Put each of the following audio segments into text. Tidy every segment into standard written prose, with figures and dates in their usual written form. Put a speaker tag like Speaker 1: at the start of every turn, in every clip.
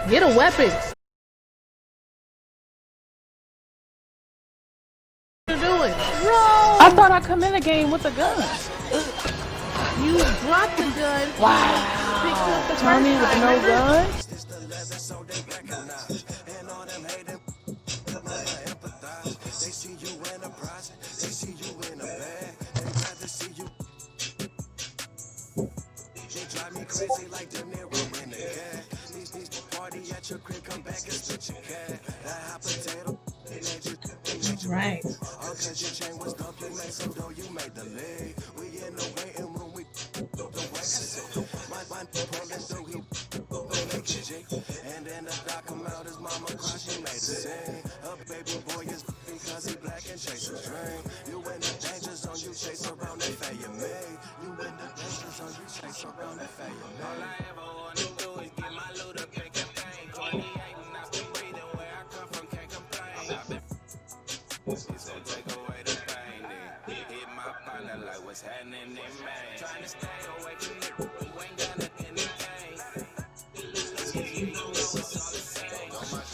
Speaker 1: Get a weapon. What are you doing?
Speaker 2: I thought I come in the game with a gun.
Speaker 1: You dropped the gun.
Speaker 2: Wow.
Speaker 1: Picked up the
Speaker 2: Tommy
Speaker 1: first
Speaker 2: with
Speaker 1: time,
Speaker 2: no
Speaker 1: remember?
Speaker 2: gun?
Speaker 1: Right.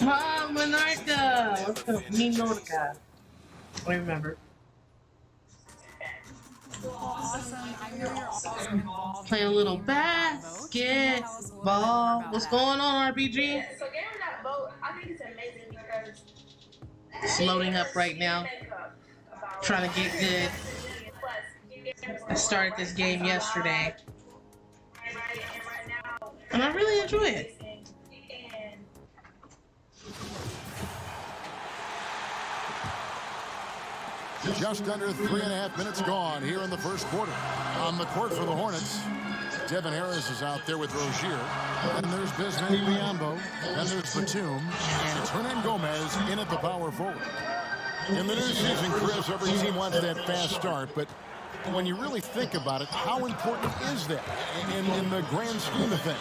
Speaker 1: Ah, Monarca. Let's go. Minorca. I remember. Play a little basketball. What's going on, RPG?
Speaker 3: So getting that vote, I think it's amazing because
Speaker 1: It's loading up right now. Trying to get good. I started this game yesterday, and I really enjoy it.
Speaker 4: Just under 3.5 minutes gone here in the first quarter. On the court for the Hornets, Devin Harris is out there with Rozier. Then there's Bismack Biyombo. Then there's Batum. And it's Hernan Gomez in at the power forward. In the new season, Chris, every team wants that fast start, but when you really think about it, how important is that in the grand scheme of things?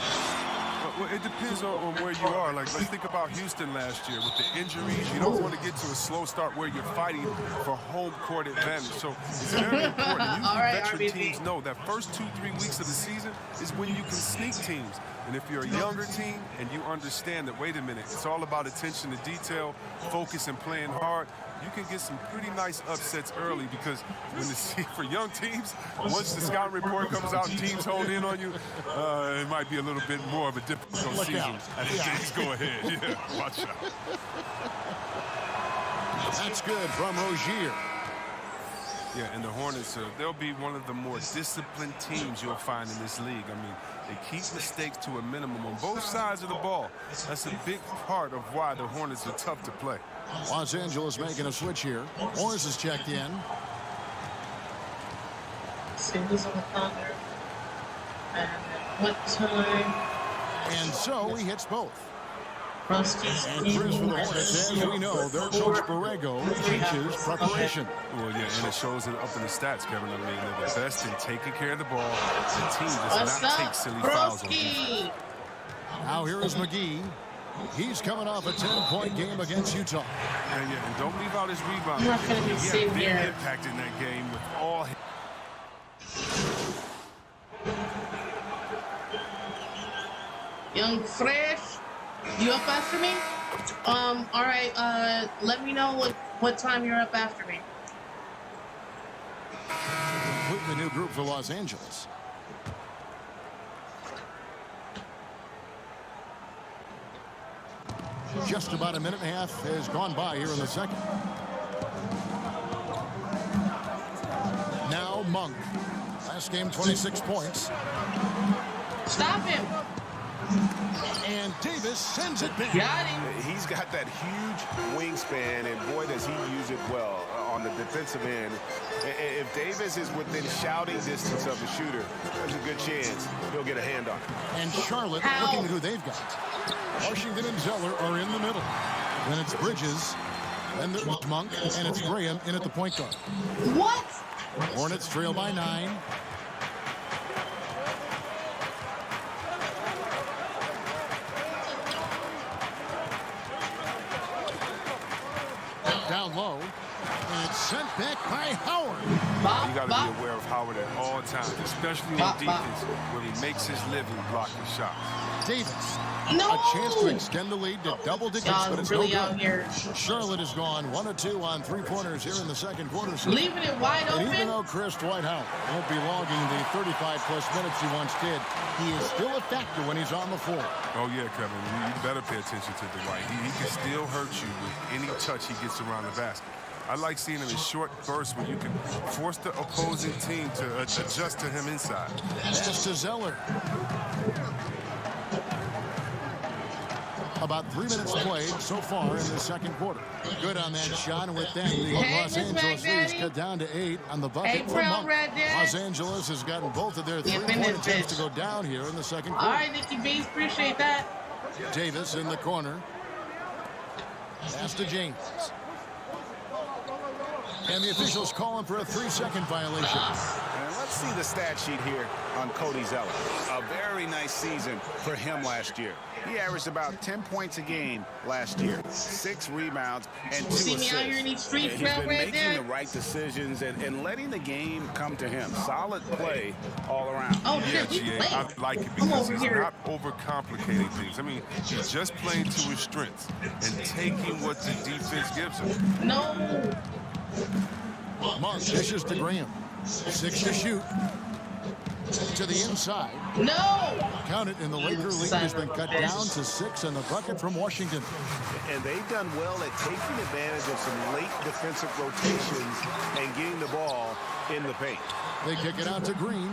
Speaker 5: Well, it depends on where you are. Like, let's think about Houston last year with the injuries. You don't want to get to a slow start where you're fighting for home court advantage. So it's very important.
Speaker 1: All right,
Speaker 5: Veteran
Speaker 1: RBG.
Speaker 5: teams know that first 2-3 weeks of the season is when you can sneak teams. And if you're a younger team and you understand that, wait a minute, it's all about attention to detail, focus, and playing hard, you can get some pretty nice upsets early because when for young teams, once the scouting report comes out and teams hold in on you, it might be a little bit more of a difficult season as things go ahead. Yeah, watch out.
Speaker 4: That's good from Rozier.
Speaker 5: Yeah, and the Hornets, they'll be one of the more disciplined teams you'll find in this league. I mean, they keep mistakes to a minimum on both sides of the ball. That's a big part of why the Hornets are tough to play.
Speaker 4: Los Angeles making a switch here. Morris is checked in.
Speaker 1: See who's on the Thunder. And at what time?
Speaker 4: And so he hits both.
Speaker 1: Rusty's
Speaker 4: And Chris for the Hornets, as we know, their coach Borrego preaches preparation.
Speaker 5: Well, yeah, and it shows it up in the stats, Kevin. I mean, they're the best in taking care of the ball. The team does not take silly fouls on defense.
Speaker 4: Now here is McGee. He's coming off a 10-point game against Utah.
Speaker 5: And don't leave out his rebound.
Speaker 1: I'm not gonna be
Speaker 5: He had
Speaker 1: safe
Speaker 5: a big
Speaker 1: here.
Speaker 5: impact in that game with all his...
Speaker 1: Young Fresh, you up after me? All right, let me know what time you're up after me.
Speaker 4: Completely new group for Los Angeles. Just about a minute and a half has gone by here in the second. Now Monk. Last game, 26 points.
Speaker 1: Stop him.
Speaker 4: And Davis sends it back.
Speaker 1: Got him.
Speaker 6: He's got that huge wingspan, and boy, does he use it well on the defensive end. If Davis is within shouting distance of the shooter, there's a good chance he'll get a hand on it.
Speaker 4: And Charlotte
Speaker 1: Ow.
Speaker 4: looking at who they've got. Washington and Zeller are in the middle. Then it's Bridges. Then it's Monk. And it's Graham in at the point guard.
Speaker 1: What?
Speaker 4: Hornets trail by 9. Down low. And it's sent back by Howard.
Speaker 5: You got to be aware of Howard at all times, especially on defense, where he makes his living blocking shots.
Speaker 4: Davis.
Speaker 1: No!
Speaker 4: A chance to extend the lead to double digits, but
Speaker 1: Y'all
Speaker 4: it's
Speaker 1: really
Speaker 4: no
Speaker 1: out
Speaker 4: good.
Speaker 1: here
Speaker 4: Charlotte is gone 1 of 2 on 3-pointers here in the second quarter.
Speaker 1: leaving it wide
Speaker 4: And even
Speaker 1: open.
Speaker 4: though Chris Dwight Howard won't be logging the 35-plus minutes he once did, he is still a factor when he's on the floor.
Speaker 5: Oh, yeah, Kevin. You better pay attention to Dwight. He can still hurt you with any touch he gets around the basket. I like seeing him in short bursts where you can force the opposing team to adjust to him inside.
Speaker 4: Pass to Zeller. About 3 minutes played so far in the second quarter. Good on that shot, and with that, the
Speaker 1: Hey,
Speaker 4: Los
Speaker 1: Miss
Speaker 4: Angeles Leafs
Speaker 1: Baghdadi.
Speaker 4: cut down to 8 on the bucket
Speaker 1: Hey,
Speaker 4: for
Speaker 1: Brown
Speaker 4: Monk.
Speaker 1: Red Dad.
Speaker 4: Los Angeles has gotten both of their
Speaker 1: Yeah,
Speaker 4: three-point
Speaker 1: finish
Speaker 4: attempts
Speaker 1: this.
Speaker 4: to go down here in the second
Speaker 1: All
Speaker 4: quarter.
Speaker 1: right, Nikki Bees, appreciate that.
Speaker 4: Davis in the corner. Pass to James. And the officials calling for a 3-second violation.
Speaker 6: And let's see the stat sheet here on Cody Zeller. A very nice season for him last year. He averaged about 10 points a game last year, 6 rebounds, and 2
Speaker 1: See
Speaker 6: assists.
Speaker 1: me out here in these streets,
Speaker 6: He's
Speaker 1: Brown
Speaker 6: been
Speaker 1: Red
Speaker 6: making
Speaker 1: Dad?
Speaker 6: the right decisions and letting the game come to him. Solid play all around.
Speaker 1: Oh,
Speaker 5: Yeah,
Speaker 1: shit, we
Speaker 5: GA,
Speaker 1: played.
Speaker 5: I like it
Speaker 1: I'm
Speaker 5: because
Speaker 1: over
Speaker 5: he's
Speaker 1: here.
Speaker 5: not overcomplicating things. I mean, he's just playing to his strengths and taking what the defense gives him.
Speaker 1: No.
Speaker 4: Monk dishes to Graham. 6 to shoot. To the inside.
Speaker 1: No.
Speaker 4: Count it, and the Laker lead has been cut down to 6 in the bucket from Washington.
Speaker 6: And they've done well at taking advantage of some late defensive rotations and getting the ball in the paint.
Speaker 4: They kick it out to Green.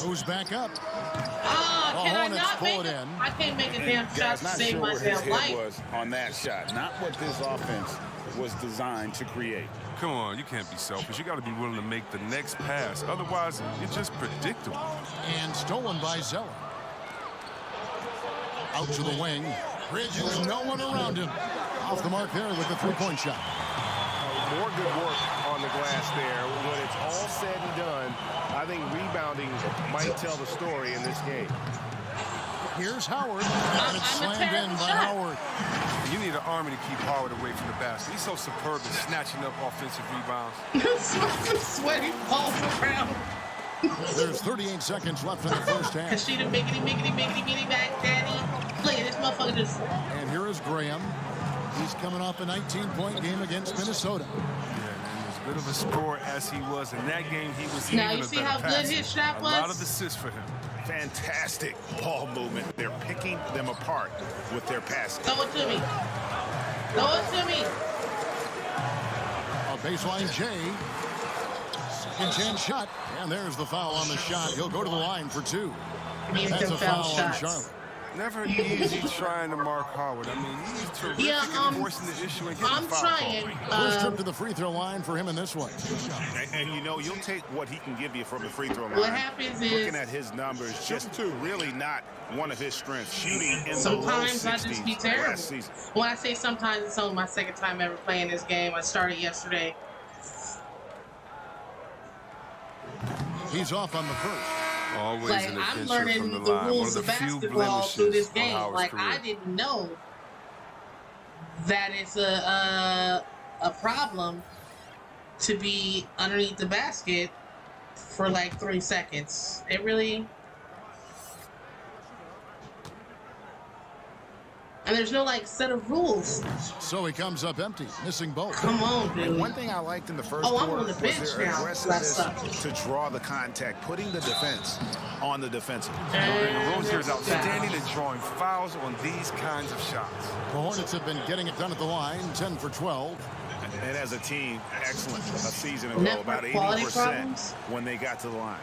Speaker 4: Who's back up?
Speaker 1: Ah,
Speaker 4: The
Speaker 1: can I
Speaker 4: Hornets
Speaker 1: not
Speaker 4: pull
Speaker 1: make
Speaker 4: it
Speaker 1: it?
Speaker 4: in.
Speaker 1: I can't make a damn shot
Speaker 6: Guys,
Speaker 1: to
Speaker 6: not
Speaker 1: save
Speaker 6: sure
Speaker 1: my
Speaker 6: where his
Speaker 1: damn
Speaker 6: head
Speaker 1: life.
Speaker 6: was on that shot. Not what this offense was designed to create.
Speaker 5: Come on, you can't be selfish. You got to be willing to make the next pass. Otherwise, you're just predictable.
Speaker 4: And stolen by Zeller. Out to the wing. Bridges, no one around him. Off the mark there with the 3-point shot.
Speaker 6: More good work on the glass there. When it's all said and done, I think rebounding might tell the story in this game.
Speaker 4: Here's Howard. And it's
Speaker 1: I'm a
Speaker 4: slammed in
Speaker 1: terrible
Speaker 4: by
Speaker 1: shot.
Speaker 4: Howard.
Speaker 5: You need an army to keep Howard away from the basket. He's so superb at snatching up offensive rebounds.
Speaker 1: Sweaty balls around.
Speaker 4: There's 38 seconds left in the first half.
Speaker 1: Kashida miggity, miggity, miggity, miggity, back, daddy. Look at this motherfucker just.
Speaker 4: And here is Graham. He's coming off a 19-point game against Minnesota.
Speaker 5: Yeah, man, as good of a scorer as he was in that game, he was
Speaker 1: Now
Speaker 5: even
Speaker 1: you
Speaker 5: a
Speaker 1: see
Speaker 5: better
Speaker 1: how good
Speaker 5: passer.
Speaker 1: his shot
Speaker 5: A lot
Speaker 1: was?
Speaker 5: of assists for him.
Speaker 6: Fantastic ball movement. They're picking them apart with their passing.
Speaker 1: Throw it to me. Throw it to me.
Speaker 4: A baseline J. Second chance shot. And there's the foul on the shot. He'll go to the line for 2.
Speaker 1: Need
Speaker 4: That's
Speaker 1: them
Speaker 4: a
Speaker 1: foul
Speaker 4: foul on
Speaker 1: shots.
Speaker 4: Charlotte.
Speaker 5: Never easy trying to mark Howard. I mean, he's terrific
Speaker 1: Yeah,
Speaker 5: at forcing the issue and getting
Speaker 1: I'm
Speaker 5: foul
Speaker 1: trying.
Speaker 5: call.
Speaker 4: First trip to the free throw line for him in this one.
Speaker 6: And you know, you'll take what he can give you from the free throw line.
Speaker 1: What happens is
Speaker 6: Looking at his numbers, just really not one of his strengths. Shooting in
Speaker 1: sometimes
Speaker 6: the low
Speaker 1: I just
Speaker 6: 60s
Speaker 1: be terrible.
Speaker 6: last season.
Speaker 1: When I say sometimes, it's only my second time ever playing this game. I started yesterday.
Speaker 4: He's off on the first.
Speaker 5: Always
Speaker 1: Like,
Speaker 5: an
Speaker 1: I'm
Speaker 5: adventure
Speaker 1: learning
Speaker 5: from the
Speaker 1: the
Speaker 5: line. One
Speaker 1: rules
Speaker 5: of
Speaker 1: of
Speaker 5: the few
Speaker 1: basketball through this
Speaker 5: blemishes
Speaker 1: game.
Speaker 5: on Howard's
Speaker 1: Like,
Speaker 5: career.
Speaker 1: I didn't know that it's a problem to be underneath the basket for like 3 seconds. It really. And there's no like set of rules.
Speaker 4: So he comes up empty, missing both.
Speaker 1: Come on, dude.
Speaker 6: One thing I liked in the first
Speaker 1: Oh, I'm
Speaker 6: quarter
Speaker 1: on the
Speaker 6: was
Speaker 1: bench
Speaker 6: their
Speaker 1: now.
Speaker 6: aggressiveness
Speaker 1: That's
Speaker 6: to draw the contact, putting the defense on the defensive.
Speaker 5: Rozier is outstanding at drawing fouls on these kinds of shots.
Speaker 4: The Hornets have been getting it done at the line, 10 for 12.
Speaker 6: And as a team, excellent a season ago,
Speaker 1: Network
Speaker 6: about
Speaker 1: quality
Speaker 6: 80%
Speaker 1: problems?
Speaker 6: when they got to the line.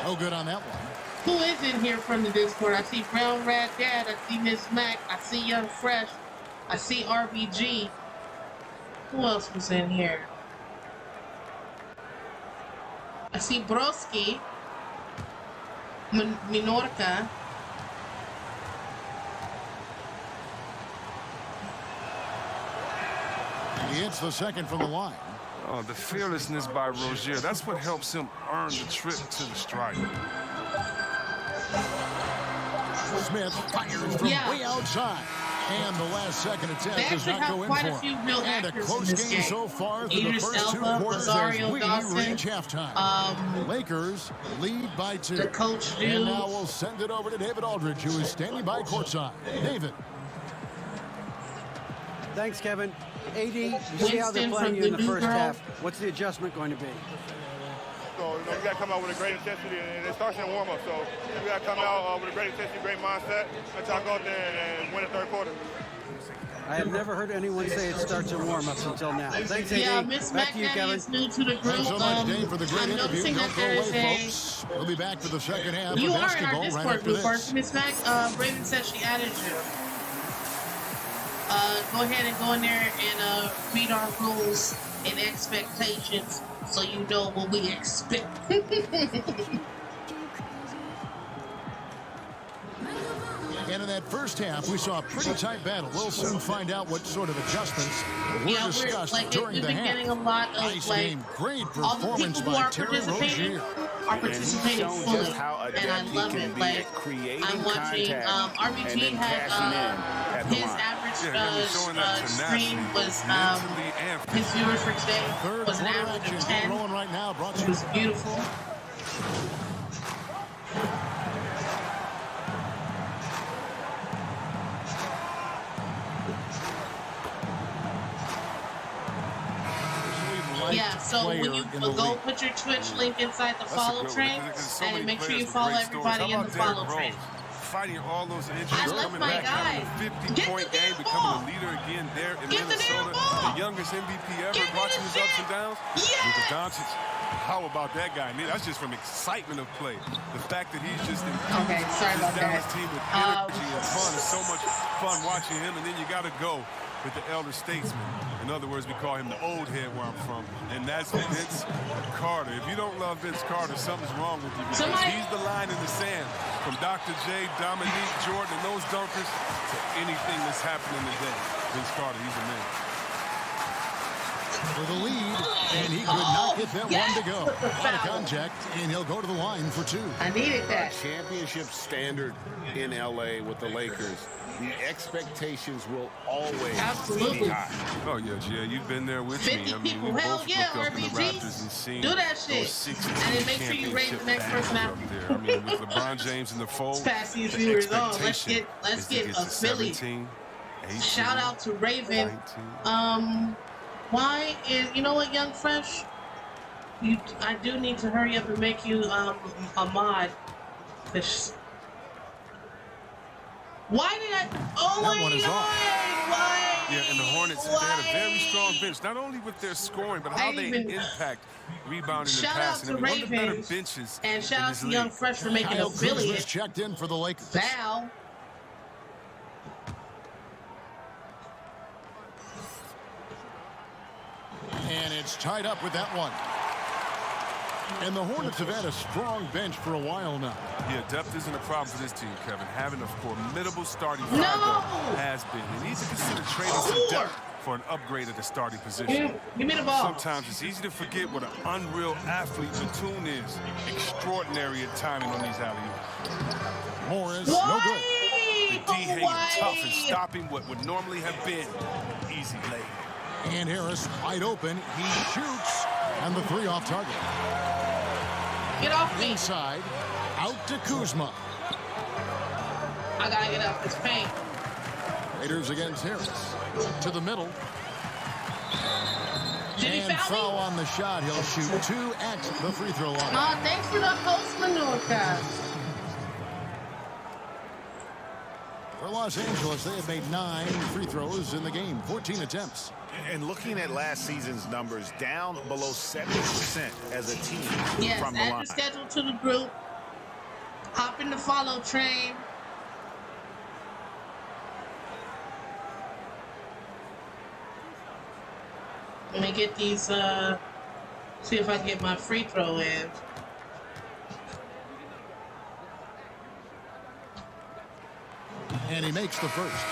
Speaker 4: No good on that one.
Speaker 1: Who is in here from the Discord? I see Brown Rat Dad. I see Miss Mac. I see Young Fresh. I see RBG. Who else was in here? I see Broski. Minorca.
Speaker 4: He hits the second from the line.
Speaker 5: Oh, the fearlessness by Rozier. That's what helps him earn the trip to the stripe.
Speaker 4: Smith fires from
Speaker 1: Yeah.
Speaker 4: way outside. And the last second
Speaker 1: They
Speaker 4: attempt does
Speaker 1: actually
Speaker 4: not
Speaker 1: have
Speaker 4: go in
Speaker 1: quite a
Speaker 4: for
Speaker 1: few
Speaker 4: him.
Speaker 1: real
Speaker 4: And a
Speaker 1: actors in
Speaker 4: close
Speaker 1: this
Speaker 4: game
Speaker 1: game.
Speaker 4: so far through the
Speaker 1: Idris
Speaker 4: first two
Speaker 1: Elba,
Speaker 4: quarters
Speaker 1: Rosario
Speaker 4: as we
Speaker 1: Dawson,
Speaker 4: reach halftime. Lakers lead by 2.
Speaker 1: the coach
Speaker 4: And
Speaker 1: dude.
Speaker 4: now we'll send it over to David Aldridge, who is standing by courtside. David.
Speaker 7: Thanks, Kevin. AD, you see how they're
Speaker 1: Winston
Speaker 7: playing
Speaker 1: from
Speaker 7: you in
Speaker 1: the
Speaker 7: the
Speaker 1: new
Speaker 7: first
Speaker 1: girl.
Speaker 7: half. What's the adjustment going to be?
Speaker 8: So, you got to come out with a great intensity, and it starts in the warm-up. So, we got to come out with a great intensity, great mindset, and try to go out there and win the third quarter.
Speaker 7: I have never heard anyone say it starts in warm-ups until now. Thanks, AD.
Speaker 1: Yeah, Miss
Speaker 7: Back to you,
Speaker 1: McNally
Speaker 7: Kevin.
Speaker 1: is new to the group.
Speaker 4: Thanks so much, Dave, for the great
Speaker 1: I'm
Speaker 4: interview.
Speaker 1: noticing
Speaker 4: Don't
Speaker 1: that
Speaker 4: go
Speaker 1: there is
Speaker 4: away,
Speaker 1: a...
Speaker 4: folks. We'll be back for the second half
Speaker 1: You
Speaker 4: of
Speaker 1: are in our
Speaker 4: basketball right
Speaker 1: Discord
Speaker 4: after
Speaker 1: group,
Speaker 4: this.
Speaker 1: Miss Mac. Raven said she added you. Go ahead and go in there and read our rules and expectations so you know what we expect.
Speaker 4: And in that first half, we saw a pretty tight battle. We'll soon find out what sort of adjustments were
Speaker 1: Yeah,
Speaker 4: discussed during
Speaker 1: we've
Speaker 4: the
Speaker 1: been
Speaker 4: half.
Speaker 1: getting a lot of
Speaker 4: Nice
Speaker 1: like
Speaker 4: game. Great
Speaker 1: all the
Speaker 4: performance
Speaker 1: people who
Speaker 4: by
Speaker 1: are
Speaker 4: Terry
Speaker 1: participating
Speaker 4: Rozier.
Speaker 1: are participating
Speaker 6: shown
Speaker 1: fully,
Speaker 6: just how
Speaker 1: and I
Speaker 6: adept he
Speaker 1: love
Speaker 6: can
Speaker 1: it.
Speaker 6: be
Speaker 1: Like
Speaker 6: at creating
Speaker 1: I'm watching
Speaker 6: contact and
Speaker 1: RBG
Speaker 6: then
Speaker 1: had
Speaker 6: cashing in at the
Speaker 1: his
Speaker 6: line.
Speaker 1: average
Speaker 5: Yeah, he was showing that
Speaker 1: stream
Speaker 5: tenacity,
Speaker 1: was
Speaker 5: mentally and
Speaker 1: his viewers for today
Speaker 4: Third
Speaker 1: was an
Speaker 4: quarter
Speaker 1: average
Speaker 4: action
Speaker 1: of
Speaker 4: getting
Speaker 1: 10.
Speaker 4: rolling right now. Brought to
Speaker 1: It
Speaker 4: you
Speaker 1: was beautiful. Yeah, so when you go put your Twitch link inside the follow train, and make sure you follow everybody in the follow train.
Speaker 5: Fighting all those injuries,
Speaker 1: I left
Speaker 5: coming
Speaker 1: my
Speaker 5: back, having
Speaker 1: guy.
Speaker 5: a 50-point
Speaker 1: Get the
Speaker 5: game,
Speaker 1: damn
Speaker 5: becoming
Speaker 1: ball.
Speaker 5: a leader again there in
Speaker 1: Get the damn
Speaker 5: Minnesota.
Speaker 1: ball.
Speaker 5: The youngest MVP ever,
Speaker 1: Give me
Speaker 5: watching
Speaker 1: the
Speaker 5: his ups
Speaker 1: shit.
Speaker 5: and downs.
Speaker 1: Yes.
Speaker 5: Luka Doncic. How about that guy? Man, that's just from excitement of play. The fact that he's just
Speaker 1: Okay, sorry
Speaker 5: this
Speaker 1: about
Speaker 5: Dallas
Speaker 1: that.
Speaker 5: team with energy and fun. It's so much fun watching him, and then you got to go with the elder statesman. In other words, we call him the old head where I'm from, and that's Vince Carter. If you don't love Vince Carter, something's wrong with you, because he's the line in the sand from Dr. J, Dominique Jordan, and those dunkers to anything that's happening today. Vince Carter, he's a man.
Speaker 4: for the lead, and he could not get that one to go. Out of contact, and he'll go to the line for 2.
Speaker 1: I needed that.
Speaker 6: Championship standard in LA with the Lakers. The expectations will always
Speaker 1: Absolutely.
Speaker 6: be high.
Speaker 5: Oh, yeah, Gia, you've been there with
Speaker 1: 50
Speaker 5: me. I mean,
Speaker 1: people,
Speaker 5: we
Speaker 1: hell
Speaker 5: both
Speaker 1: yeah,
Speaker 5: looked up in the
Speaker 1: RBG.
Speaker 5: Raptors and seen
Speaker 1: Do that
Speaker 5: those
Speaker 1: shit.
Speaker 5: 16
Speaker 1: And then make sure you rate the next person
Speaker 5: championship
Speaker 1: after.
Speaker 5: battles up there. I mean, with LeBron James in the fold,
Speaker 1: Let's pass these
Speaker 5: the
Speaker 1: viewers on. Let's
Speaker 5: expectation
Speaker 1: get
Speaker 5: is to get to
Speaker 1: affiliate.
Speaker 5: 17, 18,
Speaker 1: Shout out to Raven.
Speaker 5: 19.
Speaker 1: Why is, you know what, Young Fresh? I do need to hurry up and make you a mod. Why did I? Oh
Speaker 4: That one is off.
Speaker 1: Why?
Speaker 5: Yeah, and the Hornets, they had a very strong bench, not only with their scoring, but how
Speaker 1: I
Speaker 5: they
Speaker 1: even-
Speaker 5: impact rebounding and
Speaker 1: Shout out
Speaker 5: passing.
Speaker 1: to
Speaker 5: I mean, one of the better
Speaker 1: Ravens,
Speaker 5: benches
Speaker 1: and shout
Speaker 5: in
Speaker 1: out
Speaker 5: this
Speaker 1: to
Speaker 5: league.
Speaker 1: Young Fresh for making
Speaker 4: Kyle
Speaker 1: a
Speaker 4: Kuzma's
Speaker 1: billion.
Speaker 4: checked in for the Lakers.
Speaker 1: Val.
Speaker 4: And it's tied up with that one. And the Hornets have had a strong bench for a while now.
Speaker 5: Yeah, depth isn't a problem for this team, Kevin. Having a formidable starting five
Speaker 1: No!
Speaker 5: though, has been. They need to consider trading some depth for an upgrade at the starting position.
Speaker 1: Give me the ball.
Speaker 5: Sometimes it's easy to forget what an unreal athlete Batum is. Extraordinary at timing on these alley-oops.
Speaker 4: Morris, no good.
Speaker 5: The D hanging tough and stopping what would normally have been easy lay.
Speaker 4: And Harris wide open. He shoots. And the 3 off target.
Speaker 1: Get off me.
Speaker 4: Inside. Out to Kuzma.
Speaker 1: I gotta get out this paint.
Speaker 4: Raiders against Harris. To the middle.
Speaker 1: Did he
Speaker 4: And
Speaker 1: foul
Speaker 4: foul
Speaker 1: me?
Speaker 4: on the shot. He'll shoot 2 at the free throw line.
Speaker 1: Thanks for the post manure, guys.
Speaker 4: For Los Angeles, they have made 9 free throws in the game. 14 attempts.
Speaker 6: And looking at last season's numbers, down below 70% as a team
Speaker 1: Yes,
Speaker 6: from the
Speaker 1: add
Speaker 6: line.
Speaker 1: your schedule to the group. Hop in the follow train. Let me get these, see if I can get my free throw in.
Speaker 4: And he makes the first.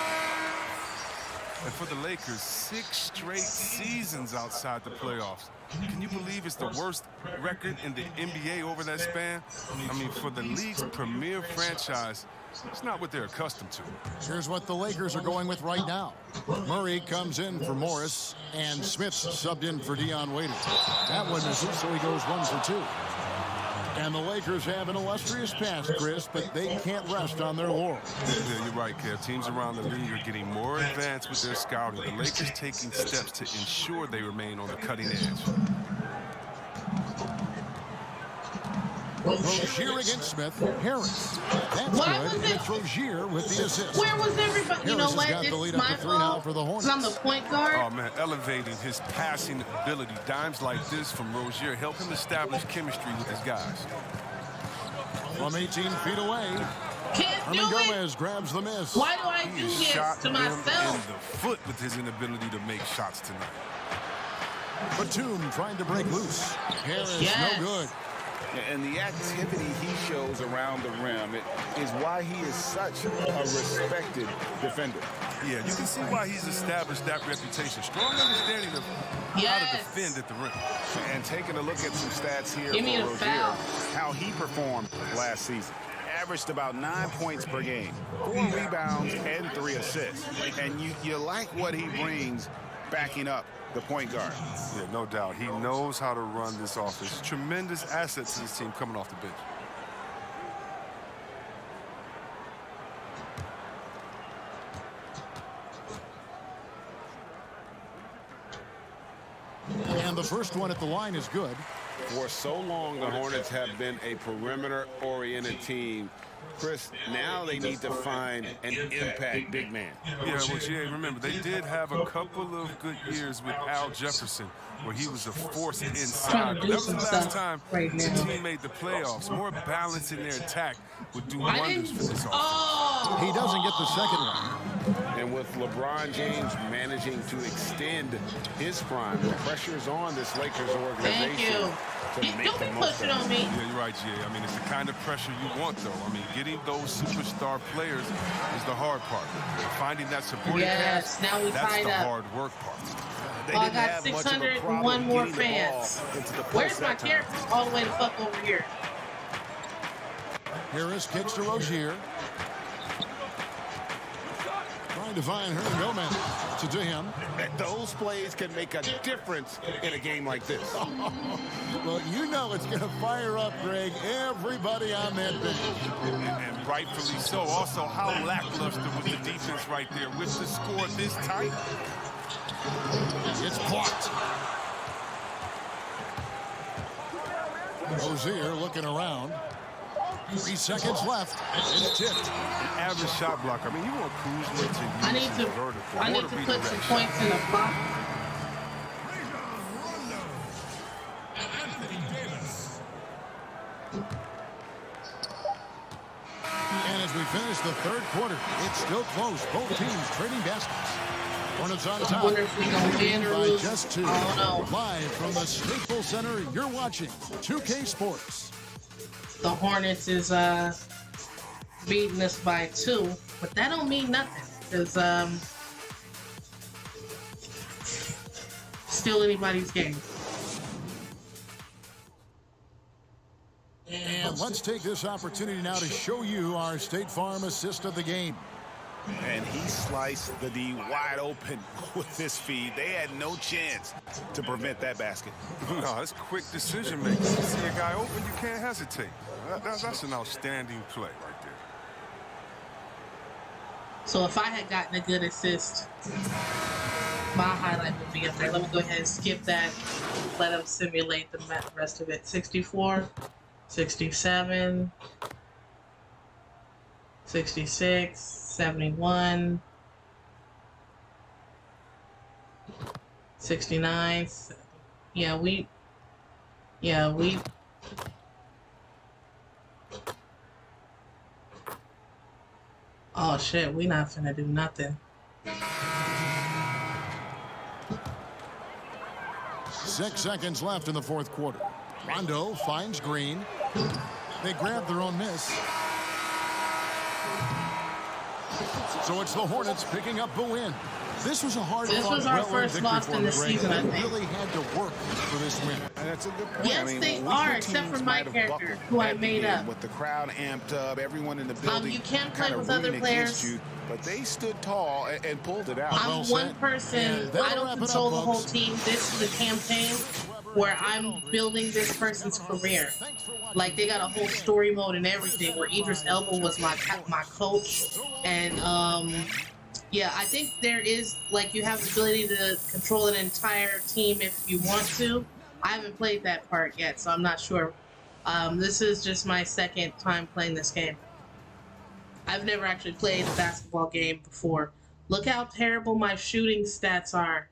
Speaker 5: And for the Lakers, 6 straight seasons outside the playoffs. Can you believe it's the worst record in the NBA over that span? I mean, for the league's premier franchise, It's not what they're accustomed to.
Speaker 4: Here's what the Lakers are going with right now. Murray comes in for Morris, and Smith subbed in for Dion Waiters. That one misses, so he goes 1 for 2. And the Lakers have an illustrious past, Chris, but they can't rest on their laurels.
Speaker 5: Yeah, you're right, Kev. Teams around the league are getting more advanced with their scouting. The Lakers taking steps to ensure they remain on the cutting edge.
Speaker 4: Rozier against Smith. Harris. That's good. It's Rozier with the assist.
Speaker 1: Where was everybody? You know what? It's my fault. Because I'm the point guard.
Speaker 5: Oh, man, elevating his passing ability. Dimes like this from Rozier help him establish chemistry with his guys.
Speaker 4: From 18 feet away,
Speaker 1: Can't do
Speaker 4: Hernan
Speaker 1: it.
Speaker 4: Gomez grabs the miss.
Speaker 1: Why do I do this to
Speaker 5: him
Speaker 1: myself?
Speaker 5: in the foot with his inability to make shots tonight.
Speaker 4: Batum trying to break loose. Harris,
Speaker 1: Yes.
Speaker 4: no good.
Speaker 9: And the activity he shows around the rim is why he is such a respected defender.
Speaker 5: Yeah, you can see why he's established that reputation. Strong understanding of how to defend at the rim.
Speaker 9: And taking a look at some stats here
Speaker 1: Give me
Speaker 9: for
Speaker 1: a
Speaker 9: Rozier,
Speaker 1: foul.
Speaker 9: how he performed last season. Averaged about 9 points per game, 4 rebounds, and 3 assists. And you like what he brings backing up the point guard.
Speaker 5: Yeah, no doubt. He knows how to run this offense. Tremendous asset to this team coming off the bench.
Speaker 4: And the first one at the line is good.
Speaker 6: For so long, the Hornets have been a perimeter-oriented team. Chris, now they need to find an impact big man.
Speaker 5: Yeah, well, Jay, remember, they did have a couple of good years with Al Jefferson, where he was a force inside. That was the last time the team made the playoffs. More balance in their attack would do wonders for this offense.
Speaker 4: He doesn't get the second one.
Speaker 6: And with LeBron James managing to extend his prime, the pressure is on this Lakers organization.
Speaker 1: Thank you. Don't be pushing on me.
Speaker 5: Yeah, you're right, Jay. I mean, it's the kind of pressure you want, though. I mean, getting those superstar players is the hard part. Finding that supporting cast,
Speaker 1: now we
Speaker 5: that's
Speaker 1: tied
Speaker 5: the
Speaker 1: up.
Speaker 5: hard work part.
Speaker 9: They
Speaker 1: Oh, I
Speaker 9: didn't
Speaker 1: got
Speaker 9: have much of a
Speaker 1: 601
Speaker 9: problem
Speaker 1: more
Speaker 9: getting the ball
Speaker 1: fans.
Speaker 9: into the post
Speaker 1: Where's my
Speaker 9: that time.
Speaker 1: character? All the way the fuck over here.
Speaker 4: Harris kicks to Rozier. Trying to find Hernan Gomez. To him.
Speaker 9: Those plays can make a difference in a game like this.
Speaker 4: Well, you know it's going to fire up, Greg, everybody on that bench.
Speaker 5: And rightfully so. Also, how lackluster was the defense right there with the score this tight?
Speaker 4: It's blocked. Rozier looking around. 3 seconds left. It's tipped.
Speaker 5: Average shot block. I mean, you want Kuzma to use
Speaker 1: I need
Speaker 5: his vertical.
Speaker 1: to
Speaker 5: Or
Speaker 1: put some
Speaker 5: redirection.
Speaker 1: points in the block.
Speaker 4: And as we finish the third quarter, it's still close. Both teams trading baskets. Hornets on top.
Speaker 1: wonder if we gonna win or
Speaker 4: by
Speaker 1: lose.
Speaker 4: just 2.
Speaker 1: I don't know.
Speaker 4: Live from the Staples Center, you're watching 2K Sports.
Speaker 1: The Hornets is beating us by 2, but that don't mean nothing because still anybody's game.
Speaker 4: And let's take this opportunity now to show you our State Farm assist of the game.
Speaker 9: And he sliced the D wide open with this feed. They had no chance to prevent that basket.
Speaker 5: No, that's quick decision making. You see a guy open, you can't hesitate. That's an outstanding play right there.
Speaker 1: So if I had gotten a good assist, my highlight would be up there. Let me go ahead and skip that. Let them simulate the rest of it. 64, 67, 66, 71, 69. Yeah, we. Oh shit, we not finna do nothing.
Speaker 4: 6 seconds left in the fourth quarter. Rondo finds Green. They grab their own miss. So it's the Hornets picking up the win. This was a hard
Speaker 1: This was our first loss in the season, I think.
Speaker 4: Really had to work for this win.
Speaker 9: And that's a good point.
Speaker 1: Yes, they are, except for my character, who I made up.
Speaker 9: With the crowd amped up, everyone in the building.
Speaker 1: You can't play
Speaker 9: kinda
Speaker 1: with other
Speaker 9: rooting
Speaker 1: players.
Speaker 9: against you, but they stood tall and pulled it out.
Speaker 1: I'm
Speaker 4: Well
Speaker 1: one
Speaker 4: said.
Speaker 1: person.
Speaker 4: And that'll
Speaker 1: I don't
Speaker 4: wrap it
Speaker 1: control
Speaker 4: up,
Speaker 1: the whole
Speaker 4: folks.
Speaker 1: team. This is a campaign where I'm building this person's career. Like, they got a whole story mode and everything, where Idris Elba was my coach, and yeah, I think there is, like, you have the ability to control an entire team if you want to. I haven't played that part yet, so I'm not sure. This is just my second time playing this game. I've never actually played a basketball game before. Look how terrible my shooting stats are.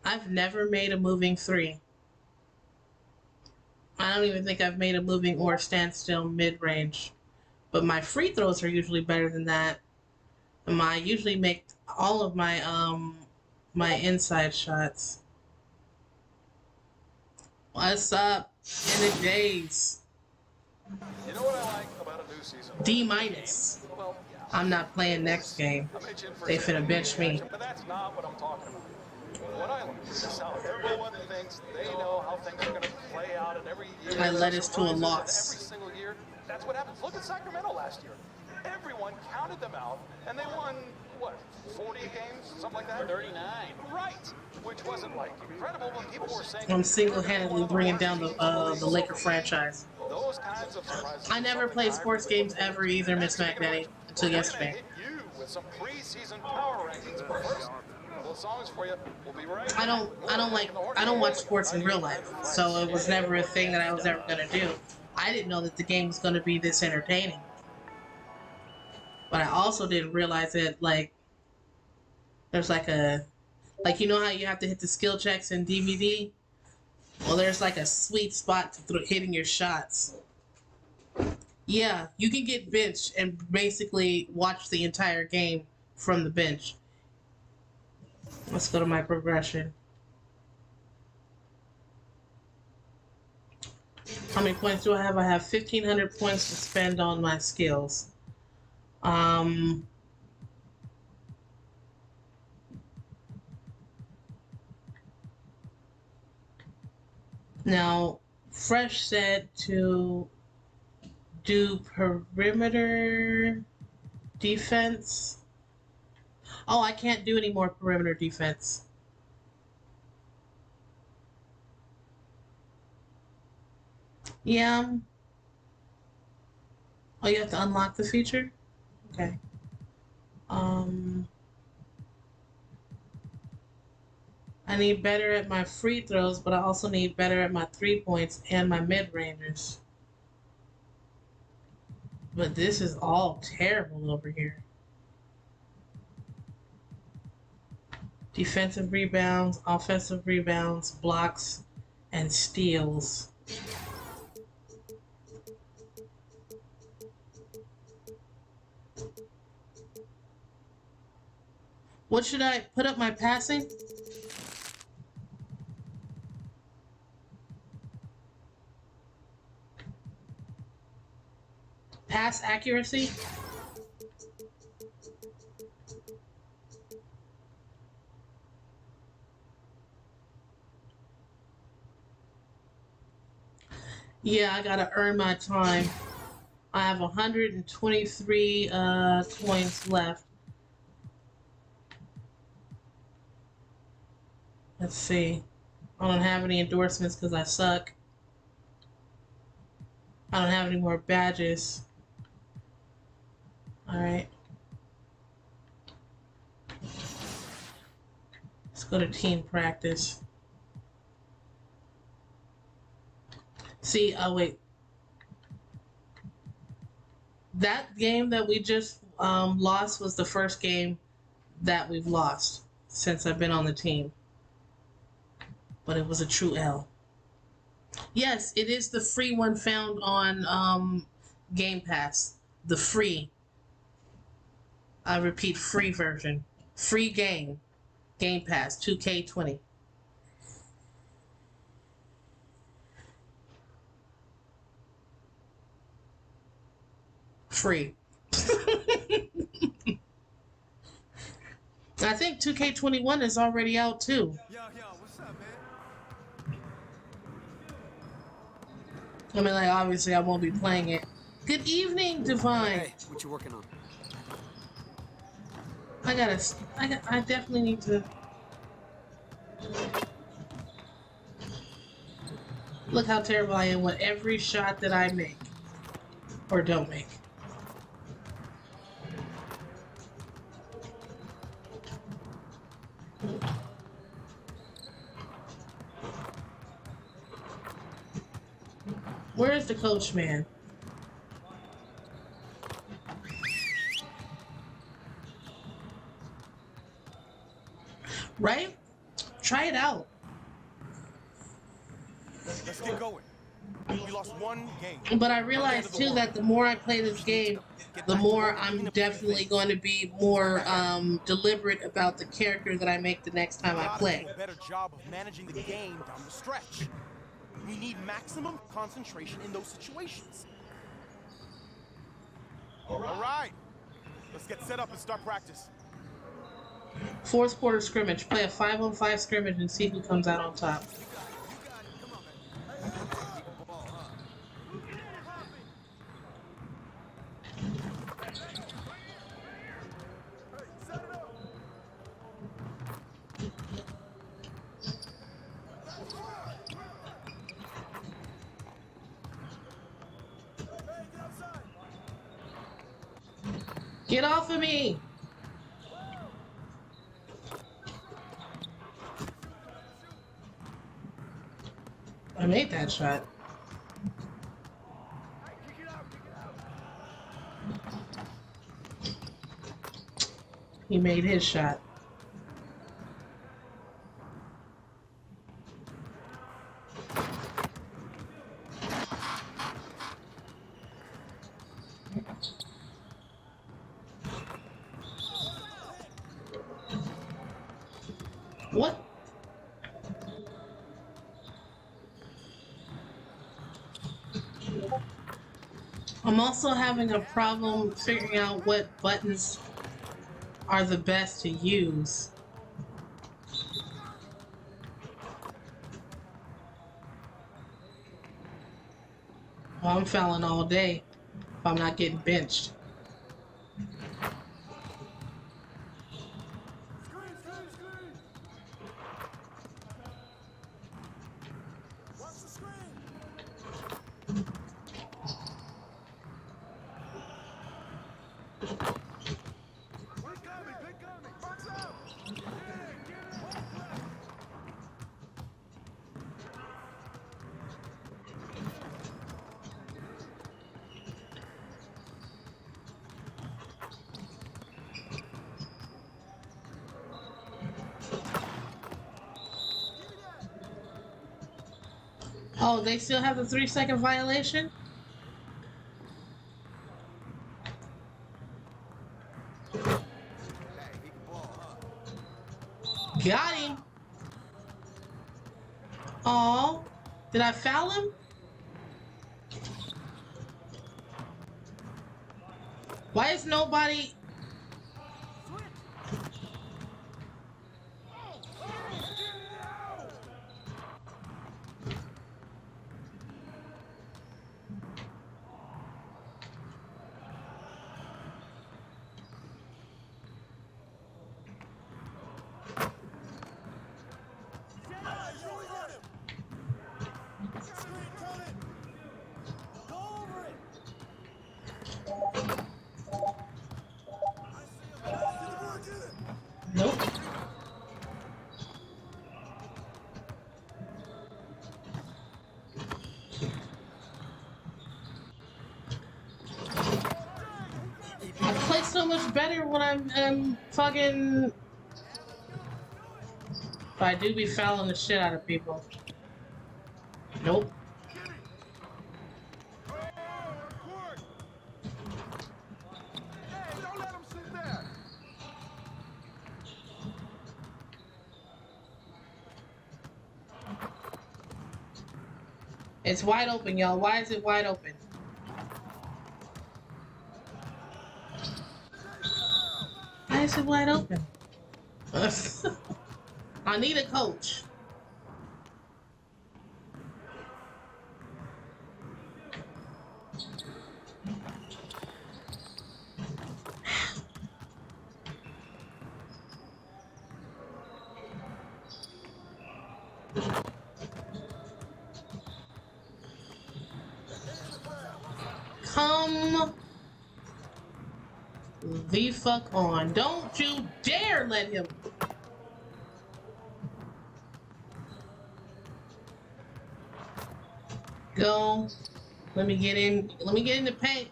Speaker 1: I've never made a moving three. I don't even think I've made a moving or standstill mid-range. But my free throws are usually better than that. And I usually make all of my my inside shots. What's up in the Jays?
Speaker 10: You know what I like about a new season?
Speaker 1: D-.
Speaker 10: Well,
Speaker 1: I'm not playing next game. They finna bench me.
Speaker 10: but that's not what I'm talking about. What I like is how everyone thinks they know how things are going to play out, and every year
Speaker 1: I led us to a
Speaker 10: surprises,
Speaker 1: loss.
Speaker 10: and every single year, that's what happens. Look at Sacramento last year. Everyone counted them out, and they won, what, 40 games, something like that? 39. Right, which wasn't, like, incredible, but people were saying...
Speaker 1: I'm single-handedly bringing down the Laker franchise.
Speaker 10: Those kinds of surprises...
Speaker 1: I never played sports games ever either, Miss McNetty, until yesterday.
Speaker 10: You with some preseason power rankings, but first, those songs for you. We'll be right
Speaker 1: I don't watch sports in real life, so it was never a thing that I was ever gonna do. I didn't know that the game was gonna be this entertaining. But I also didn't realize that, like, there's like you know how you have to hit the skill checks in DVD? Well, there's like a sweet spot to hitting your shots. Yeah, you can get benched and basically watch the entire game from the bench. Let's go to my progression. How many points do I have? I have 1,500 points to spend on my skills. Now, Fresh said to do perimeter defense. Oh, I can't do any more perimeter defense. Yeah. Oh, you have to unlock the feature? Okay. I need better at my free throws, but I also need better at my 3 points and my mid-rangers. But this is all terrible over here. Defensive rebounds, offensive rebounds, blocks, and steals. What should I put up my passing? Pass accuracy? Yeah, I gotta earn my time. I have 123 coins left. Let's see. I don't have any endorsements because I suck. I don't have any more badges. Alright. Let's go to team practice. See, oh wait. That game that we just lost was the first game that we've lost since I've been on the team. But it was a true L. Yes, it is the free one found on Game Pass. The free. I repeat, free version. Free game. Game Pass, 2K20. free. I think 2K21 is already out too.
Speaker 5: Yo, what's up, man?
Speaker 1: I mean, like, obviously I won't be playing it. Good evening, Divine.
Speaker 7: Hey, what you working on?
Speaker 1: I definitely need to look how terrible I am with every shot that I make or don't make. Where is the coach, man? Right? Try it out.
Speaker 10: Let's get going. We lost one game.
Speaker 1: But I realize too that the more I play this game, the more I'm definitely going to be more deliberate about the character that I make the next time I play.
Speaker 10: A better job of managing the game down the stretch. We need maximum concentration in those situations. All right. Let's get set up and start practice.
Speaker 1: Fourth quarter scrimmage. Play a 5-on-5 scrimmage and see who comes out on top. Get off of me! I made that shot. He made his shot. What? I'm also having a problem figuring out what buttons are the best to use. Well, I'm fouling all day if I'm not getting benched. Oh, they still have the 3-second violation? Got him. Oh, did I foul him? Why is nobody... Nope. I play so much better when I'm fucking... But I do be fouling the shit out of people. Nope. It's wide open, y'all. Why is it wide open? Why is it wide open? I need a coach. Come the fuck on. Don't you dare let him. Go. Let me get in. Let me get in the paint.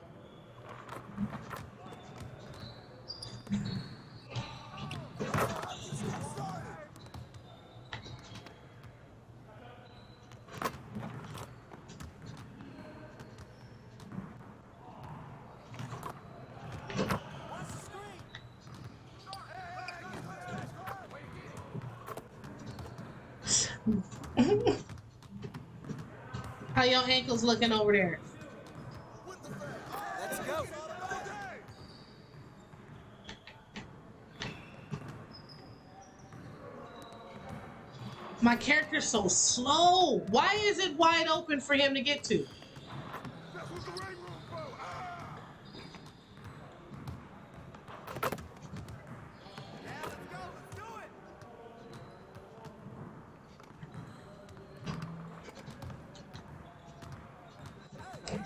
Speaker 1: How your ankles looking over there?
Speaker 10: Let's go.
Speaker 1: My character's so slow. Why is it wide open for him to get to?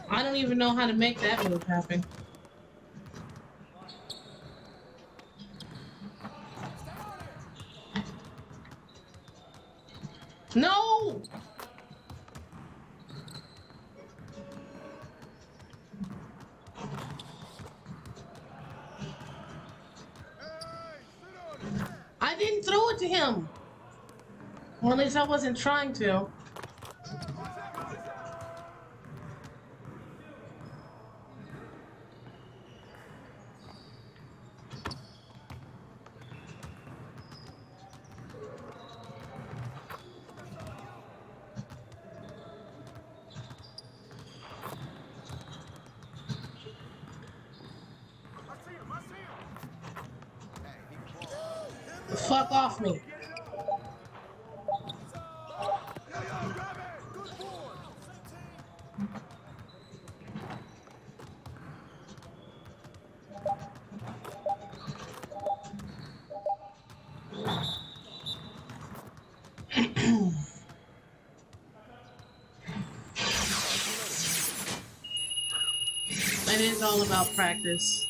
Speaker 1: I don't even know how to make that move happen. No! I didn't throw it to him. Or at least I wasn't trying to. Fuck off me. It is all about practice.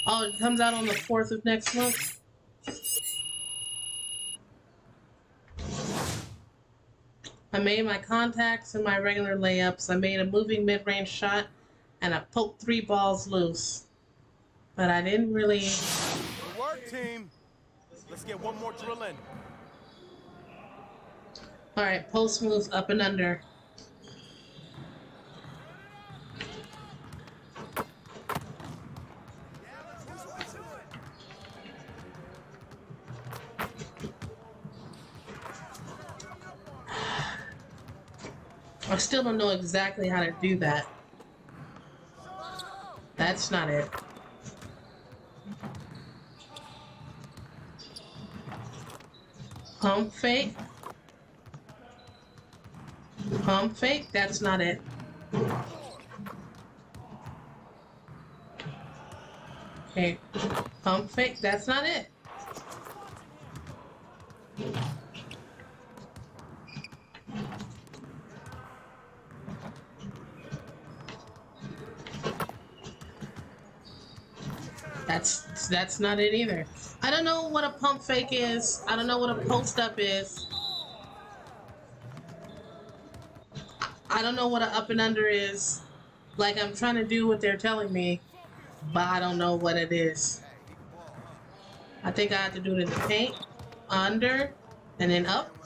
Speaker 1: Oh, it comes out on the 4th of next month? I made my contacts and my regular layups. I made a moving mid-range shot, and I poked 3 balls loose. But I didn't really...
Speaker 10: Good work, team. Let's get one more drill in.
Speaker 1: Alright, post moves up and under. I still don't know exactly how to do that. That's not it. Pump fake. Pump fake. That's not it. Okay. Pump fake. That's not it. That's not it either. I don't know what a pump fake is. I don't know what a post up is. I don't know what an up and under is. Like, I'm trying to do what they're telling me, but I don't know what it is. I think I have to do it in the paint, under, and then up.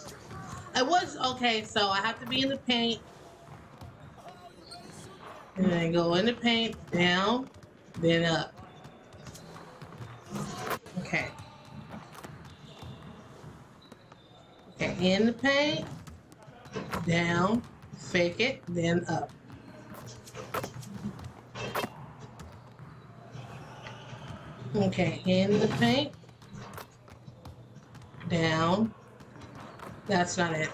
Speaker 1: It was okay, so I have to be in the paint, and then go in the paint, down, then up. Okay. Okay, in the paint, down, fake it, then up. Okay, in the paint. Down. That's not it.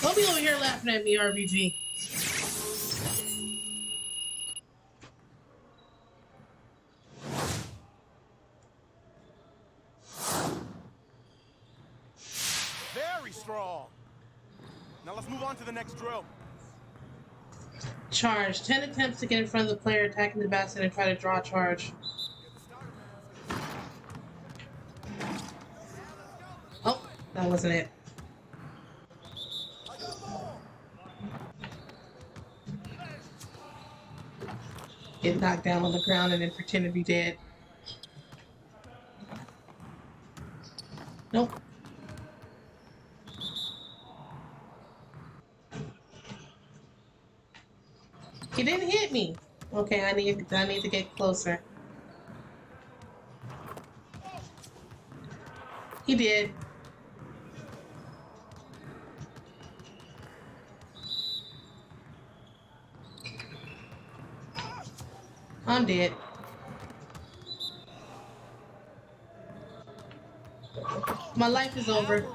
Speaker 1: Don't be over here laughing at me, RBG.
Speaker 8: Very strong. Now let's move on to the next drill.
Speaker 1: Charge. 10 attempts to get in front of the player attacking the basket and try to draw a charge. Oh, that wasn't it. Get knocked down on the ground and then pretend to be dead. Nope. He didn't hit me. Okay, I need to get closer. He did. I'm dead. My life is over.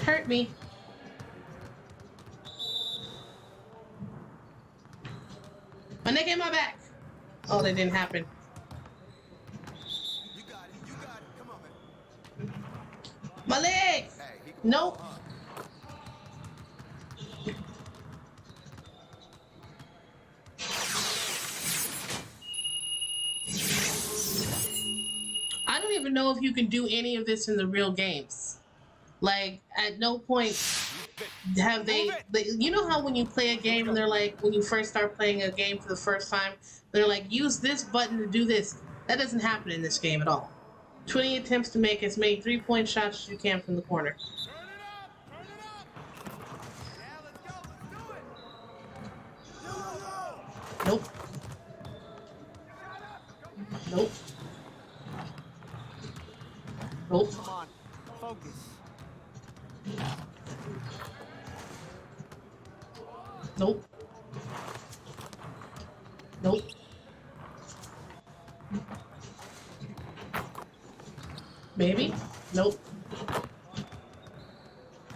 Speaker 1: Hurt me. My neck and my back. Oh, that didn't happen.
Speaker 8: You got it. You got it. Come on, man.
Speaker 1: My legs. Nope. I don't even know if you can do any of this in the real games. Like, at no point have they you know how when you play a game and they're like, when you first start playing a game for the first time, they're like, use this button to do this. That doesn't happen in this game at all. 20 attempts to make as many 3-point shots as you can from the corner. Nope. Nope. Nope.
Speaker 8: Come on. Focus.
Speaker 1: Nope. Nope. Maybe? Nope.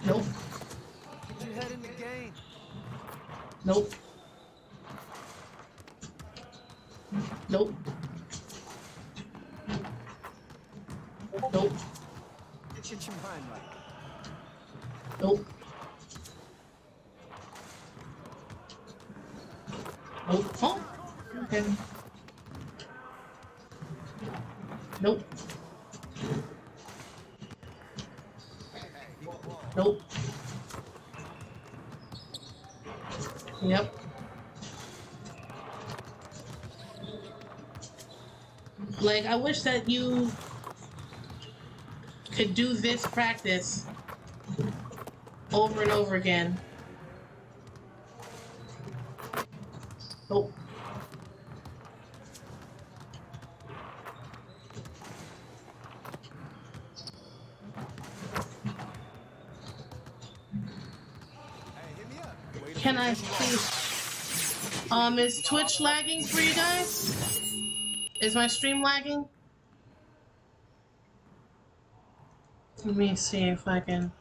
Speaker 1: Nope.
Speaker 8: Get your head in the game.
Speaker 1: Nope. Nope. Nope.
Speaker 8: Get your mind right.
Speaker 1: Nope. Nope. Oh. Okay. Nope. Nope. Yep. Like, I wish that you could do this practice over and over again. Nope. Can I please? Is Twitch lagging for you guys? Is my stream lagging? Let me see if I can.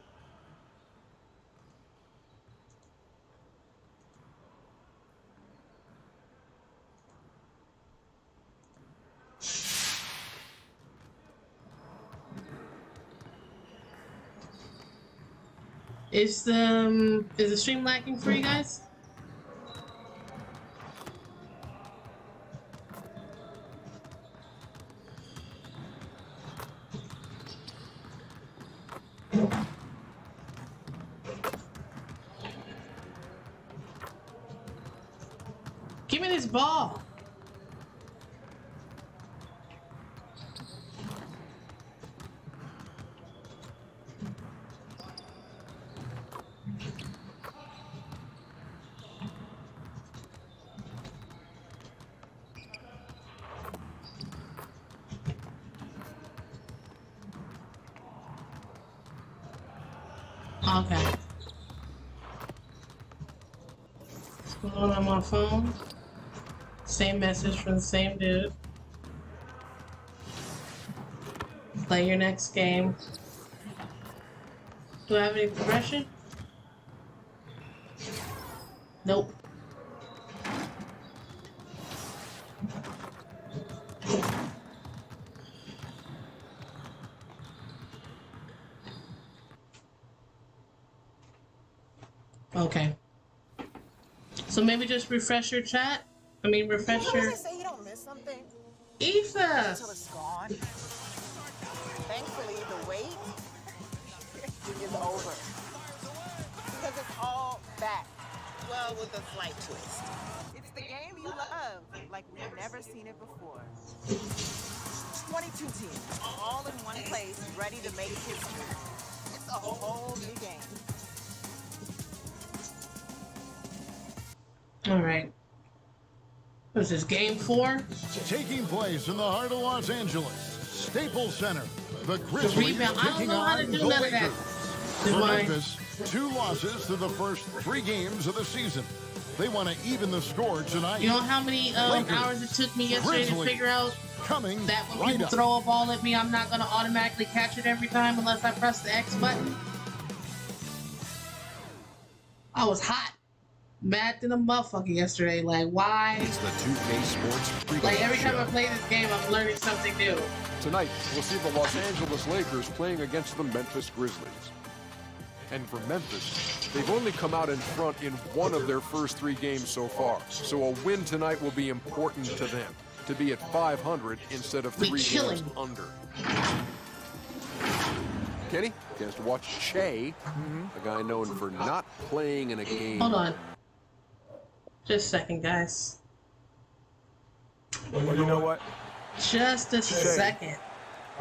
Speaker 1: Is the stream lagging for you guys? Give me this ball. Okay. What's going on my phone? Same message from the same dude. Play your next game. Do I have any progression? Nope. Okay. So maybe just refresh your chat? I mean, refresh your...
Speaker 11: say you don't miss something?
Speaker 1: Ether!
Speaker 11: Until it's gone. Thankfully, the wait is over. Because it's all back. Well, with a slight twist. It's the game you love, like we've never seen it before. 22 teams, all in one place, ready to make history. It's a whole new game.
Speaker 1: Alright. What is this, game 4?
Speaker 4: Taking place in the heart of Los Angeles, Staples Center. The Grizzlies
Speaker 1: rebound. I don't
Speaker 4: taking
Speaker 1: know how to
Speaker 4: on
Speaker 1: do
Speaker 4: the
Speaker 1: none of that.
Speaker 4: Lakers. For Memphis, 2 losses to the first 3 games of the season. They want to even the score tonight.
Speaker 1: You know how many hours it took me yesterday to figure out
Speaker 4: coming
Speaker 1: that when
Speaker 4: right
Speaker 1: people
Speaker 4: up.
Speaker 1: throw a ball at me, I'm not going to automatically catch it every time unless I press the X button? I was hot. Mad than a motherfucker yesterday. Like, why?
Speaker 12: It's the 2K Sports pregame
Speaker 1: Like, every time
Speaker 12: show.
Speaker 1: I play this game, I'm learning something new.
Speaker 12: Tonight, we'll see the Los Angeles Lakers playing against the Memphis Grizzlies. And for Memphis, they've only come out in front in 1 of their first 3 games so far. So a win tonight will be important to them, to be at 500 instead of 3 games under. Kenny, chance to watch Shea, a guy known for not playing in a game.
Speaker 1: Hold on. Just a second, guys.
Speaker 8: Well, you know what?
Speaker 1: Just a second.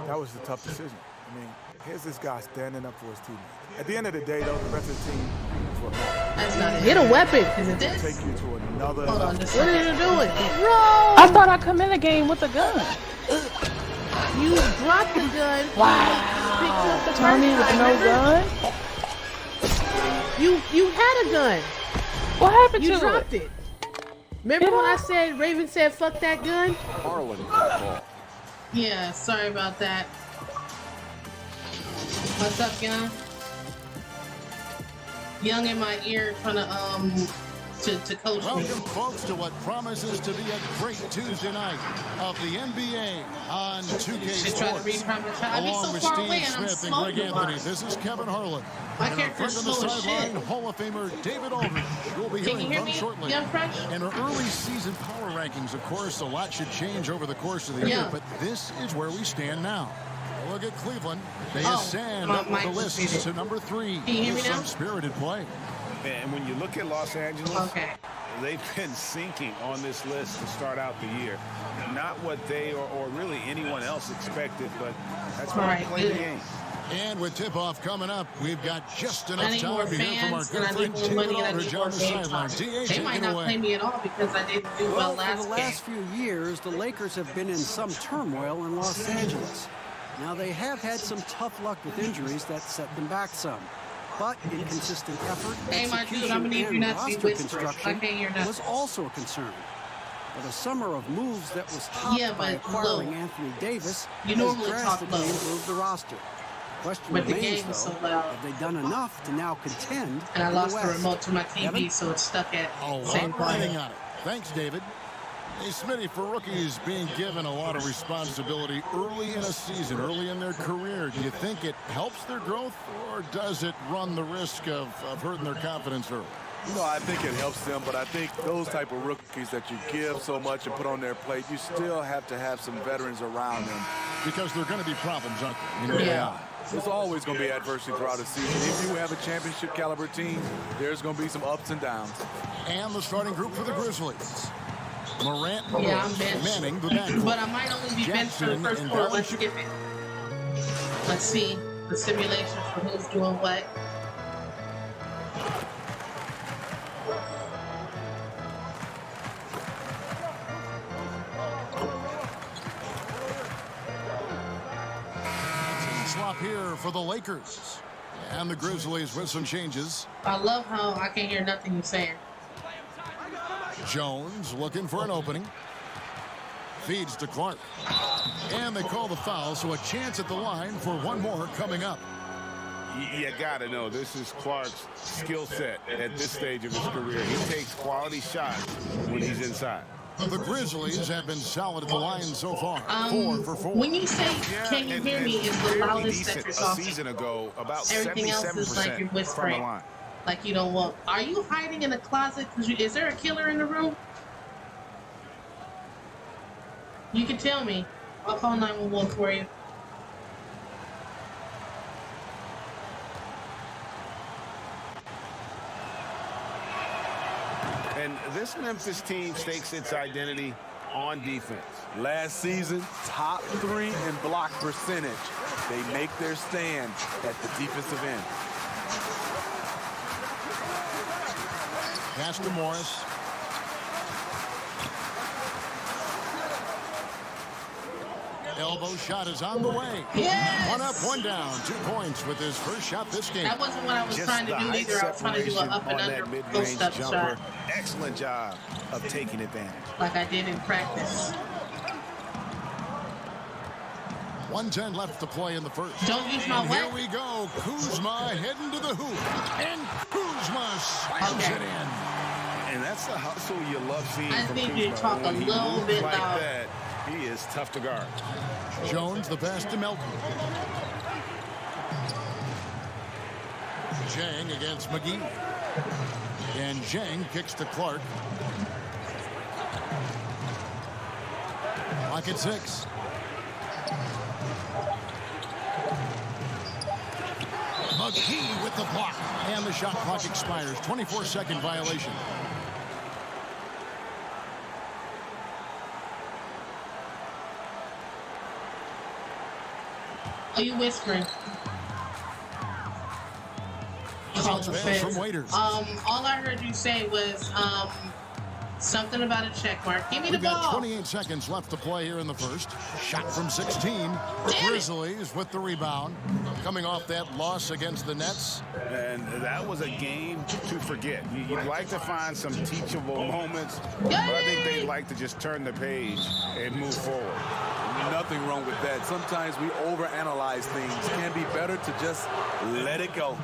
Speaker 8: That was a tough decision. I mean, here's this guy standing up for his teammates. At the end of the day, though, the rest of the team is what matters.
Speaker 1: That's not it.
Speaker 2: Get a weapon.
Speaker 1: Is it this?
Speaker 8: Take you to another
Speaker 1: Hold on,
Speaker 8: level.
Speaker 1: just a
Speaker 2: What are
Speaker 1: second.
Speaker 2: you doing? I thought I come in the game with a gun.
Speaker 13: You dropped the gun.
Speaker 2: Wow. Tony with no gun?
Speaker 13: You had a gun.
Speaker 2: What happened
Speaker 13: You
Speaker 2: to
Speaker 13: dropped it. Remember when I said Raven said fuck that gun?
Speaker 12: Harlan for the ball.
Speaker 1: Yeah, sorry about that. What's up, Young? Young in my ear trying to coach me.
Speaker 4: Welcome, folks, to what promises to be a great Tuesday night of the NBA on 2K
Speaker 1: She's trying to read
Speaker 4: Sports.
Speaker 1: from the shot. I be
Speaker 4: Along
Speaker 1: so
Speaker 4: with
Speaker 1: far
Speaker 4: Steve
Speaker 1: away and I'm
Speaker 4: Smith and
Speaker 1: slow
Speaker 4: Greg
Speaker 1: to
Speaker 4: Anthony,
Speaker 1: watch.
Speaker 4: this is Kevin Harlan.
Speaker 1: My
Speaker 4: And our
Speaker 1: character's
Speaker 4: friend on
Speaker 1: slow
Speaker 4: the
Speaker 1: as
Speaker 4: sideline,
Speaker 1: shit.
Speaker 4: Hall of Famer David Aldridge. You'll be
Speaker 1: Can you
Speaker 4: hearing
Speaker 1: hear
Speaker 4: from
Speaker 1: me,
Speaker 4: shortly.
Speaker 1: Young Fresh?
Speaker 4: And our early season power rankings, of course, a lot should change over the course of the year, but this is where we stand now. Look at Cleveland. They ascend
Speaker 8: my
Speaker 4: up with the
Speaker 8: mic was
Speaker 4: list
Speaker 8: muted.
Speaker 4: to number 3
Speaker 8: Can you hear
Speaker 4: with
Speaker 8: me now?
Speaker 4: some spirited play.
Speaker 6: And when you look at Los Angeles, they've been sinking on this list to start out the year. Not what they or really anyone else expected, but that's why they play the game.
Speaker 4: And with tip-off coming up, we've got just
Speaker 1: I
Speaker 4: enough
Speaker 1: need more
Speaker 4: time to hear from our
Speaker 1: fans and
Speaker 4: good
Speaker 1: I need
Speaker 4: friend
Speaker 1: more
Speaker 4: David
Speaker 1: money and I
Speaker 4: Aldridge
Speaker 1: need
Speaker 4: on
Speaker 1: more
Speaker 4: the
Speaker 1: game
Speaker 4: sideline.
Speaker 1: time.
Speaker 4: DA,
Speaker 1: They
Speaker 4: take
Speaker 1: might
Speaker 4: it
Speaker 1: not
Speaker 4: away.
Speaker 1: play me at all because I didn't do well
Speaker 7: Well, for
Speaker 1: last
Speaker 7: the
Speaker 1: game.
Speaker 7: last few years, the Lakers have been in some turmoil in Los Angeles. Now, they have had some tough luck with injuries that set them back some. But inconsistent effort,
Speaker 1: Hey, my dude,
Speaker 7: execution,
Speaker 1: I'm gonna need you
Speaker 7: and
Speaker 1: not to be
Speaker 7: roster
Speaker 1: whispering. I
Speaker 7: construction
Speaker 1: can't hear nothing.
Speaker 7: was also a concern. But a summer of moves that was topped
Speaker 1: Yeah,
Speaker 7: by
Speaker 1: but
Speaker 7: acquiring
Speaker 1: low.
Speaker 7: Anthony Davis
Speaker 1: You
Speaker 7: has
Speaker 1: normally talk
Speaker 7: drastically
Speaker 1: low.
Speaker 7: improved the roster. Question
Speaker 1: But the
Speaker 7: remains,
Speaker 1: game is
Speaker 7: though,
Speaker 1: so loud.
Speaker 7: have they done enough to now contend
Speaker 1: And I
Speaker 7: in
Speaker 1: lost
Speaker 7: the
Speaker 1: the
Speaker 7: West?
Speaker 1: remote to my TV,
Speaker 7: Kevin?
Speaker 1: so it's stuck at
Speaker 4: A
Speaker 1: same
Speaker 4: lot riding
Speaker 1: volume.
Speaker 4: on it. Thanks, David. Hey, Smitty, for rookies being given a lot of responsibility early in a season, early in their career, do you think it helps their growth, or does it run the risk of hurting their confidence early?
Speaker 14: No, I think it helps them, but I think those type of rookies that you give so much and put on their plate, you still have to have some veterans around them.
Speaker 4: Because there are going to be problems, aren't there? You know they are.
Speaker 14: There's always going to be adversity throughout the season. If you have a championship caliber team, there's going to be some ups and downs.
Speaker 4: And the starting group for the Grizzlies. Morant,
Speaker 1: Yeah, I'm benched.
Speaker 4: Manning, the backcourt.
Speaker 1: But I might only be benched for the
Speaker 4: Jackson
Speaker 1: first
Speaker 4: and
Speaker 1: 4.
Speaker 4: Darren
Speaker 1: Let's skip it. Let's see the simulation for who's doing what.
Speaker 4: Swap here for the Lakers. And the Grizzlies with some changes.
Speaker 1: I love how I can't hear nothing you're saying.
Speaker 4: Jones looking for an opening. Feeds to Clark. And they call the foul, so a chance at the line for one more coming up.
Speaker 9: You got to know, this is Clark's skill set at this stage of his career. He takes quality shots when he's inside.
Speaker 4: The Grizzlies have been solid at the line so far. 4 for 4.
Speaker 1: When you say, can you hear me, is the loudest that you're
Speaker 9: A
Speaker 1: talking.
Speaker 9: season ago, about
Speaker 1: Everything else is like you're
Speaker 9: 77% from
Speaker 1: whispering.
Speaker 9: the line.
Speaker 1: Like you don't want. Are you hiding in the closet? Is there a killer in the room? You can tell me. I'll call 911 for you.
Speaker 9: And this Memphis team stakes its identity on defense.
Speaker 14: Last season, top 3 in block percentage. They make their stand at the defensive end.
Speaker 4: Pass to Morris. Elbow shot is on the way.
Speaker 1: Yes!
Speaker 4: 1 up, 1 down. 2 points with his first shot this game.
Speaker 1: That wasn't what I was trying to do either. I was trying to do an up and under post up shot.
Speaker 9: Excellent job of taking advantage.
Speaker 1: Like I did in practice.
Speaker 4: 1:10 left to play in the first.
Speaker 1: Don't use my
Speaker 4: and
Speaker 1: what?
Speaker 4: here we go. Kuzma heading to the hoop. And Kuzma slams it in.
Speaker 9: And that's the hustle you love seeing
Speaker 1: I
Speaker 9: from
Speaker 1: need
Speaker 9: Kuzma.
Speaker 1: you to talk a
Speaker 9: When he
Speaker 1: little
Speaker 9: moves
Speaker 1: bit
Speaker 9: like
Speaker 1: louder.
Speaker 9: that, he is tough to guard.
Speaker 4: Jones the pass to Melton. Zhang against McGee. And Zhang kicks to Clark. Clock at 6. McGee with the block. And the shot clock expires. 24-second violation.
Speaker 1: Are you whispering?
Speaker 4: Bounce pass from Waiters.
Speaker 1: All I heard you say was something about a check mark. Give me the
Speaker 4: We've got
Speaker 1: ball.
Speaker 4: 28 seconds left to play here in the first. Shot from 16. The Grizzlies with the rebound. Coming off that loss against the Nets.
Speaker 9: And that was a game to forget. You'd like to find some teachable moments, but I think they'd like to just turn the page and move forward.
Speaker 14: Nothing wrong with that. Sometimes we overanalyze things. Can be better to just let it go.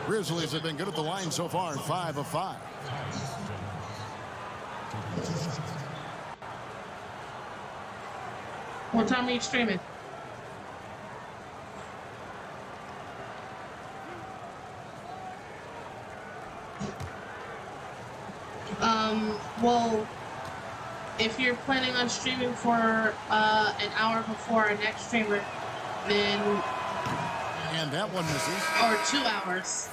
Speaker 4: Grizzlies have been good at the line so far, 5 of 5.
Speaker 1: What time are you streaming? Well, if you're planning on streaming for an hour before our next streamer, then...
Speaker 4: And that one misses.
Speaker 1: Or 2 hours.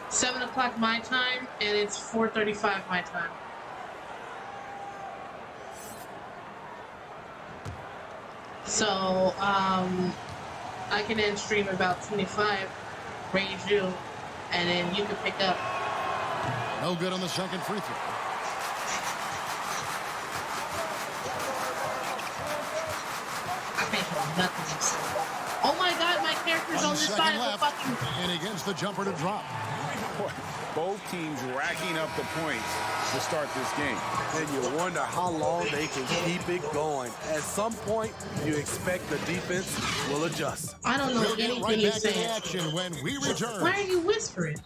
Speaker 1: 7 o'clock my time, and it's 4:35 my time. So, I can end stream about 25, raise you, and then you can pick up.
Speaker 4: No good on the second free throw.
Speaker 1: I can't do nothing. Oh my God, my character's on this side of the fucking...
Speaker 4: And against the jumper to drop.
Speaker 9: Both teams racking up the points to start this game.
Speaker 14: And you wonder how long they can keep it going. At some point, you expect the defense will adjust.
Speaker 1: I don't know
Speaker 4: We'll get
Speaker 1: anything
Speaker 4: right
Speaker 1: you're
Speaker 4: back in
Speaker 1: saying.
Speaker 4: action when we return.
Speaker 1: Why are you whispering?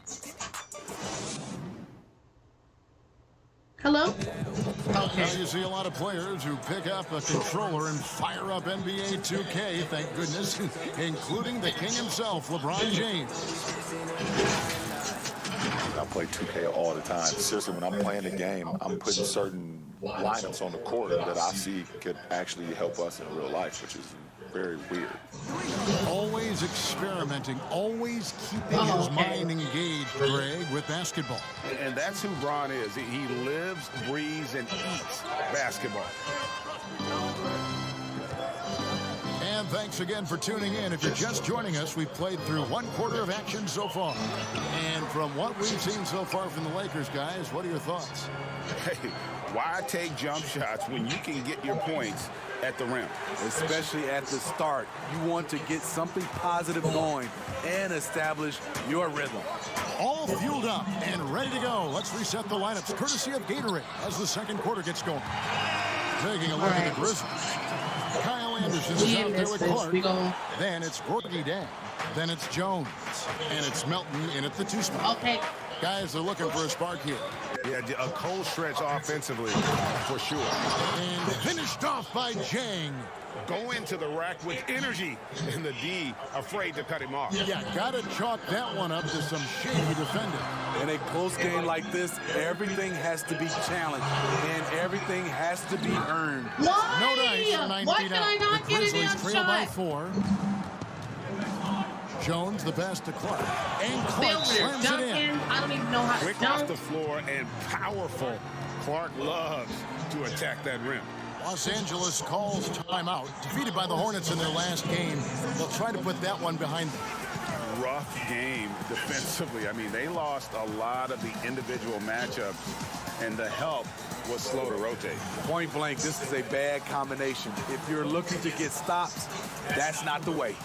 Speaker 1: Hello? Okay.
Speaker 4: Now you see a lot of players who pick up a controller and fire up NBA 2K, thank goodness, including the king himself, LeBron James.
Speaker 15: I play 2K all the time. Seriously, when I'm playing the game, I'm putting certain lineups on the court that I see could actually help us in real life, which is very weird.
Speaker 4: Always experimenting, always keeping his mind engaged, Greg, with basketball.
Speaker 9: And that's who Bron is. He lives, breathes, and eats basketball.
Speaker 4: And And thanks again for tuning in. If you're just joining us, we've played through one quarter of action so far. And from what we've seen so far from the Lakers, guys, what are your thoughts?
Speaker 9: Hey, why take jump shots when you can get your points at the rim?
Speaker 14: Especially at the start. You want to get something positive going and establish your rhythm.
Speaker 4: All fueled up and ready to go. Let's reset the lineups, courtesy of Gatorade, as the second quarter gets going. Taking a look at the Grizzlies. Kyle Anderson is out there with Clark. Then it's Gorgie Dan. Then it's Jones. And it's Melton in at the 2 spot.
Speaker 1: Okay.
Speaker 4: Guys are looking for a spark here.
Speaker 6: Yeah, a cold stretch offensively, for sure.
Speaker 4: And finished off by Jang.
Speaker 6: Go into the rack with energy, and the D afraid to cut him off.
Speaker 4: Yeah, gotta chalk that one up to some shady defending.
Speaker 14: In a close game like this, everything has to be challenged, and everything has to be earned.
Speaker 1: Why?
Speaker 4: No dice, 90
Speaker 1: Why can I not
Speaker 4: the
Speaker 1: get it
Speaker 4: Grizzlies trail by
Speaker 1: outside?
Speaker 4: 4. Jones the pass to Clark. And Clark slams it in.
Speaker 1: I don't even know how to
Speaker 6: Quick
Speaker 1: dunk.
Speaker 6: off the floor and powerful. Clark loves to attack that rim.
Speaker 4: Los Angeles calls timeout. Defeated by the Hornets in their last game. They'll try to put that one behind them.
Speaker 9: Rough game defensively. I mean, they lost a lot of the individual matchups, and the help was slow to rotate.
Speaker 14: Point blank, this is a bad combination. If you're looking to get stops, that's not the way.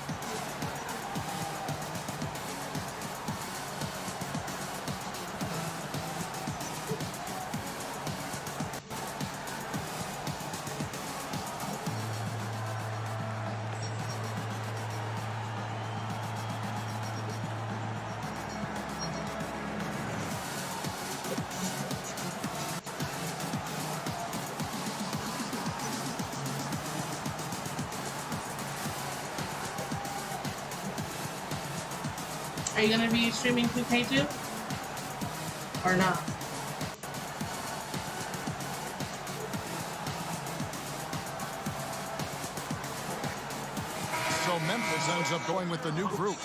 Speaker 1: Are you going to be streaming 2K2? Or not?
Speaker 4: So Memphis ends up going with the new group.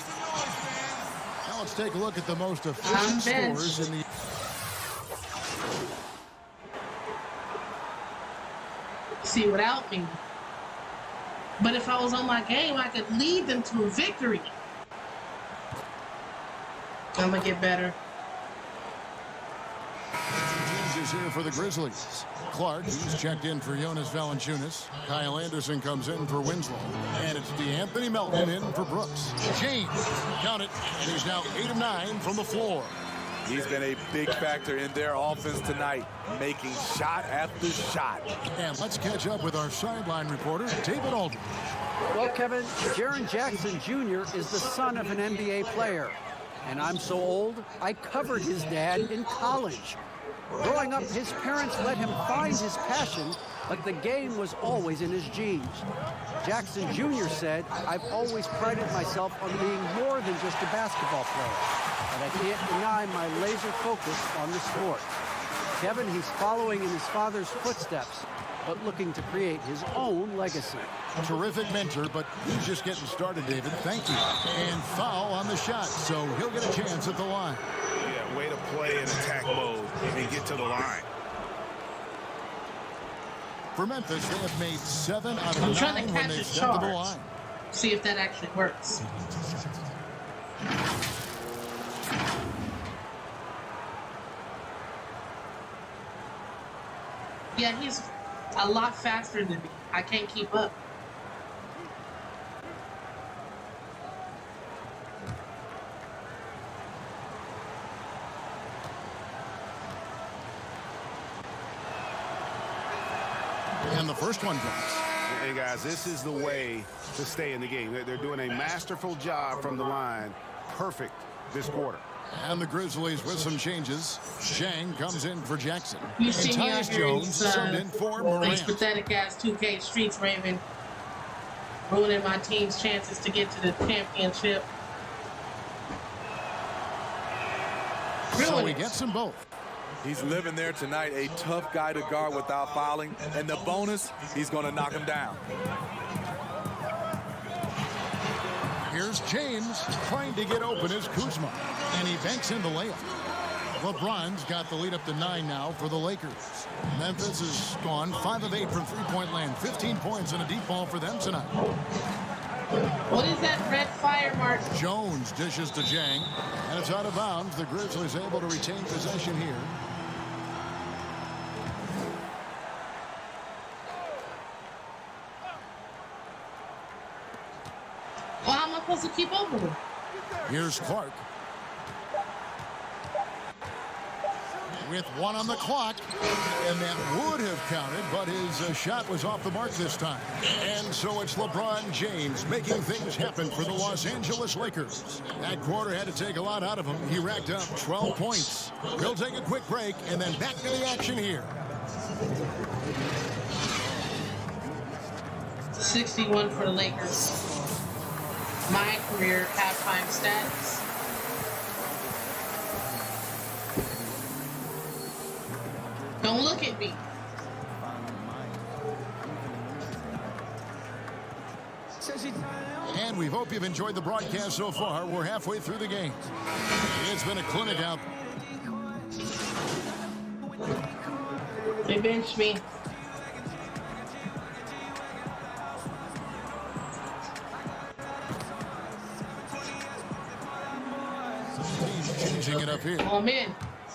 Speaker 4: Now let's take a look at the most efficient scorers in the...
Speaker 1: See, without me. But if I was on my game, I could lead them to a victory. I'm gonna get better.
Speaker 4: James is here for the Grizzlies. Clark, he's checked in for Jonas Valanciunas. Kyle Anderson comes in for Winslow. And it's DeAnthony Melton in for Brooks. James, count it. He's now 8 of 9 from the floor.
Speaker 14: He's been a big factor in their offense tonight, making shot after shot.
Speaker 4: And let's catch up with our sideline reporter, David Aldridge.
Speaker 7: Well, Kevin, Jaren Jackson Jr. is the son of an NBA player. And I'm so old, I covered his dad in college. Growing up, his parents let him find his passion, but the game was always in his genes. Jackson Jr. said, "I've always prided myself on being more than just a basketball player, but I can't deny my laser focus on the sport." Kevin, he's following in his father's footsteps, but looking to create his own legacy.
Speaker 4: Terrific mentor, but he's just getting started, David. Thank you. And foul on the shot, so he'll get a chance at the line.
Speaker 6: Yeah, way to play in attack mode and get to the line.
Speaker 4: For Memphis, they have made 7 out of 9
Speaker 1: I'm trying to
Speaker 4: when
Speaker 1: catch
Speaker 4: they
Speaker 1: a
Speaker 4: step to the
Speaker 1: charge.
Speaker 4: line.
Speaker 1: See if that actually works. Yeah, he's a lot faster than me. I can't keep up.
Speaker 4: And the first one drops.
Speaker 6: Hey, guys, this is the way to stay in the game. They're doing a masterful job from the line. Perfect this quarter.
Speaker 4: And the Grizzlies with some changes. Shang comes in for Jackson.
Speaker 1: You
Speaker 4: and
Speaker 1: see me out
Speaker 4: Tyus
Speaker 1: here in
Speaker 4: Jones subbed in for
Speaker 1: these
Speaker 4: Morant.
Speaker 1: pathetic ass 2K streets, Raven. Ruining my team's chances to get to the championship.
Speaker 4: So he gets them both.
Speaker 14: He's living there tonight, a tough guy to guard without fouling. And the bonus, he's going to knock him down.
Speaker 4: Here's James trying to get open as Kuzma. And he banks in the layup. LeBron's got the lead up to 9 now for the Lakers. Memphis has gone 5 of 8 from three-point land. 15 points and a deep ball for them tonight.
Speaker 1: What is that red fire mark?
Speaker 4: Jones dishes to Jang, and it's out of bounds. The Grizzlies able to retain possession here.
Speaker 1: Well, how am I supposed to keep up with him?
Speaker 4: Here's Clark. With 1 on the clock, and that would have counted, but his shot was off the mark this time. And so it's LeBron James making things happen for the Los Angeles Lakers. That quarter had to take a lot out of him. He racked up 12 points. We'll take a quick break and then back to the action here.
Speaker 1: 61 for the Lakers. My career halftime stats. Don't look at me.
Speaker 4: And we hope you've enjoyed the broadcast so far. We're halfway through the game. It's been a clinic out.
Speaker 1: They benched me.
Speaker 4: Changing it up here.
Speaker 1: Oh, man.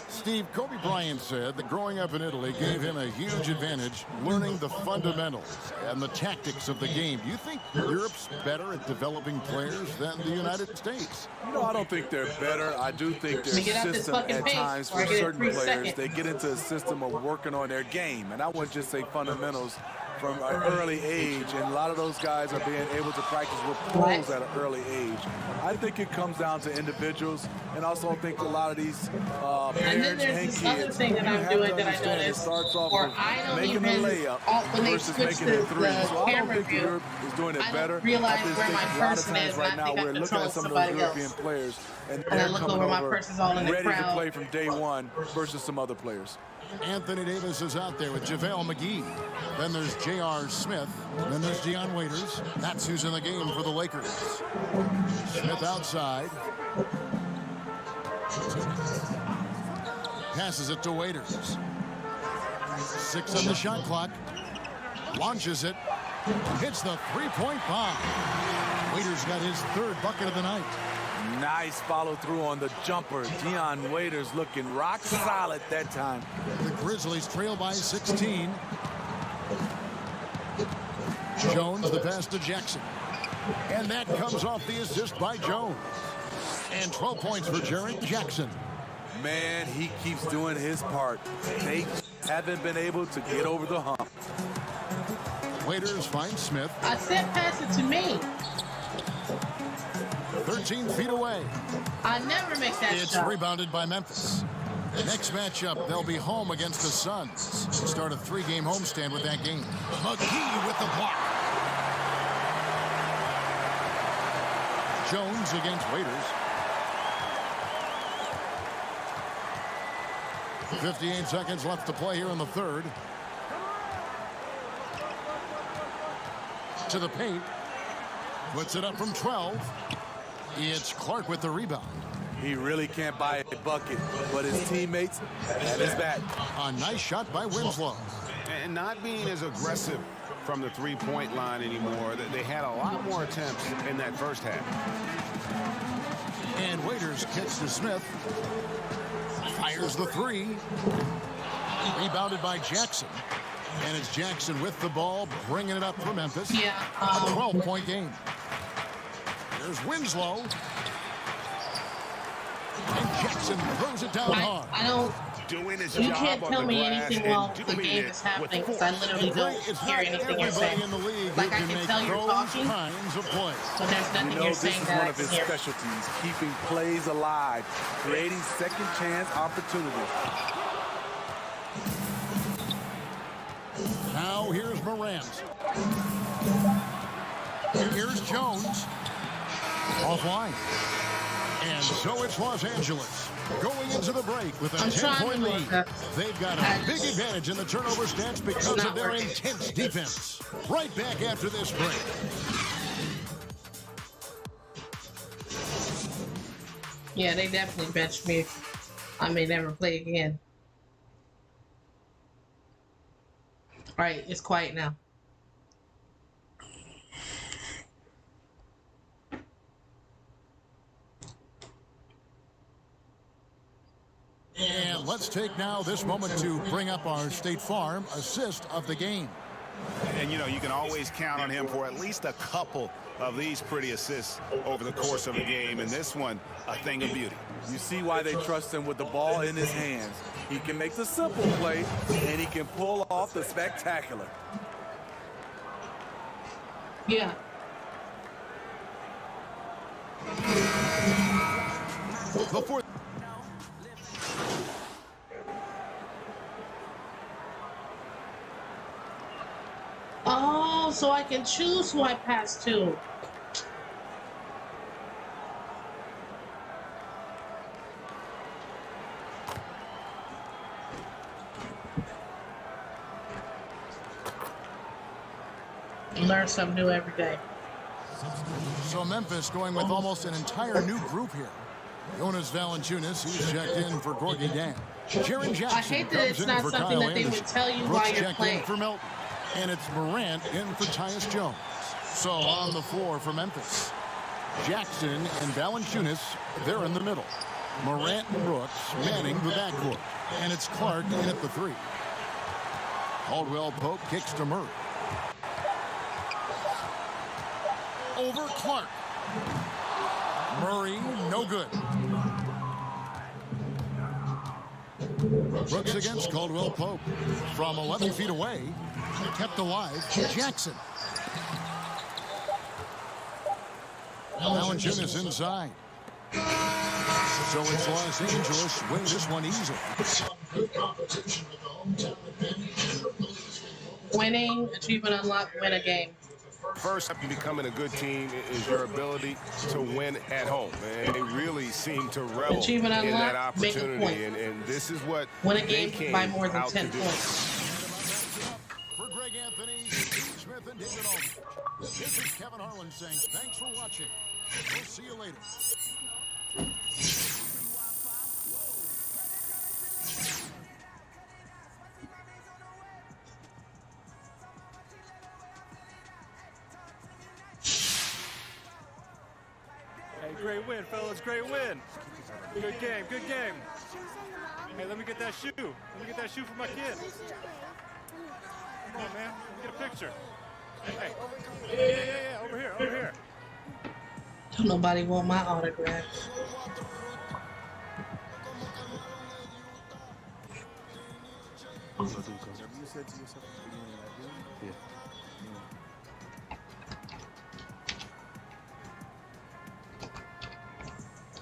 Speaker 4: Steve, Kobe Bryant said that growing up in Italy gave him a huge advantage learning the fundamentals and the tactics of the game. Do you think Europe's better at developing players than the United States?
Speaker 14: You know, I don't think they're better. I do think their system at times for certain players, they get into a system of working on their game. And I wouldn't just say fundamentals from an early age, and a lot of those guys are being able to practice with pros at an early age. I think it comes down to individuals, and also think a lot of these parents and kids,
Speaker 1: other thing that I'm doing that I noticed, or I don't
Speaker 14: making
Speaker 1: even,
Speaker 14: a layup
Speaker 1: when they
Speaker 14: versus
Speaker 1: switch
Speaker 14: making
Speaker 1: the
Speaker 14: a three. So I don't
Speaker 1: camera
Speaker 14: think
Speaker 1: view,
Speaker 14: Europe is doing it better.
Speaker 1: realize
Speaker 14: I just
Speaker 1: where
Speaker 14: think
Speaker 1: my
Speaker 14: a lot of
Speaker 1: person
Speaker 14: times
Speaker 1: is,
Speaker 14: right
Speaker 1: and I
Speaker 14: now
Speaker 1: think
Speaker 14: we're
Speaker 1: I
Speaker 14: looking at
Speaker 1: control
Speaker 14: some of those
Speaker 1: somebody
Speaker 14: European
Speaker 1: else.
Speaker 14: players, and
Speaker 1: I
Speaker 14: they're
Speaker 1: look
Speaker 14: coming
Speaker 1: over my
Speaker 14: over
Speaker 1: person's all in the
Speaker 14: ready to
Speaker 1: crowd.
Speaker 14: play from day one versus some other players.
Speaker 4: Anthony Davis is out there with JaVale McGee. Then there's J.R. Smith. Then there's Deion Waiters. That's who's in the game for the Lakers. Smith outside. Passes it to Waiters. 6 on the shot clock. Launches it. Hits the three-point bomb. Waiters got his 3rd bucket of the night.
Speaker 14: Nice follow through on the jumper. Deion Waiters looking rock solid that time.
Speaker 4: The Grizzlies trail by 16. Jones, the pass to Jackson. And that comes off the assist by Jones. And 12 points for Jaren Jackson.
Speaker 14: Man, he keeps doing his part. They haven't been able to get over the hump.
Speaker 4: Waiters finds Smith.
Speaker 1: I said pass it to me.
Speaker 4: 13 feet away.
Speaker 1: I never make that
Speaker 4: It's
Speaker 1: shot.
Speaker 4: rebounded by Memphis. Next matchup, they'll be home against the Suns. Start a 3-game homestand with that game. McGee with the block. Jones against Waiters. 58 seconds left to play here in the 3rd. To the paint. Puts it up from 12. It's Clark with the rebound.
Speaker 14: He really can't buy a bucket, but his teammates at his back.
Speaker 4: A nice shot by Winslow.
Speaker 6: And not being as aggressive from the three-point line anymore. They had a lot more attempts in that first half.
Speaker 4: And Waiters kicks to Smith. Fires the 3. Rebounded by Jackson. And it's Jackson with the ball, bringing it up for Memphis.
Speaker 1: Yeah.
Speaker 4: A 12-point game. There's Winslow. And Jackson throws it down hard.
Speaker 1: I don't. You can't tell me anything while the game is happening because I literally don't hear anything you're saying. Like I can tell you're talking, but there's nothing you're saying that I
Speaker 14: This is
Speaker 1: can
Speaker 14: one of his
Speaker 1: hear.
Speaker 14: specialties, keeping plays alive, creating second chance opportunities.
Speaker 4: Now here's Morant. Here's Jones. Offline. And so it's Los Angeles going into the break with a 10-point lead. They've got a big advantage in the turnover stats because of their intense defense. Right back after this break.
Speaker 1: Yeah, they definitely benched me. I may never play again. All right, it's quiet now.
Speaker 4: And let's take now this moment to bring up our State Farm assist of the game.
Speaker 9: And, you know, you can always count on him for at least a couple of these pretty assists over the course of a game. And this one, a thing of beauty.
Speaker 14: You see why they trust him with the ball in his hands. He can make the simple play, and he can pull off the spectacular.
Speaker 1: Yeah.
Speaker 4: Before
Speaker 1: Oh, so I can choose who I pass to. Learn something new every day.
Speaker 4: So Memphis going with almost an entire new group here. Jonas Valanciunas, he's checked in for Gorgie Dan. Jaren Jackson
Speaker 1: I hate that it's not something that they would tell you while you're playing.
Speaker 4: For Milton. And it's Morant in for Tyus Jones. So on the floor for Memphis, Jackson and Valanciunas, they're in the middle. Morant and Brooks manning the backcourt. And it's Clark in at the 3. Caldwell Pope kicks to Murray. Over Clark. Murray, no good. Brooks against Caldwell Pope. From 11 feet away, kept alive, Jackson. Valanciunas inside. So it's Los Angeles win this one easily.
Speaker 1: Winning, achievement unlocked, win a game.
Speaker 6: First, becoming a good team is your ability to win at home. And they really seem to revel in that opportunity. And this is what
Speaker 1: win a game by more than 10 points.
Speaker 4: For Greg Anthony, Smith, and David Aldridge, this is Kevin Harlan saying thanks for watching. We'll see you later.
Speaker 16: Great win, fellas. Great win. Good game. Good game. Hey, let me get that shoe. Let me get that shoe for my kid. Come on, man. Let me get a picture. Hey. Yeah. Over here. Over here.
Speaker 1: Don't nobody want my autograph.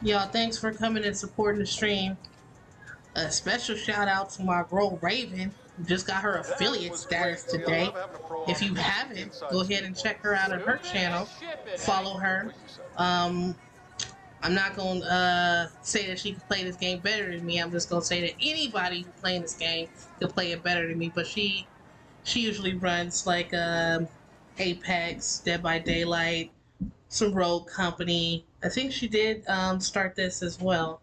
Speaker 1: Y'all, thanks for coming and supporting the stream. A special shout out to my girl Raven, who just got her affiliate status today. If you haven't, go ahead and check her out on her channel. Follow her. I'm not going to say that she can play this game better than me. I'm just going to say that anybody who's playing this game can play it better than me. But she usually runs like Apex, Dead by Daylight, some Rogue Company. I think she did start this as well.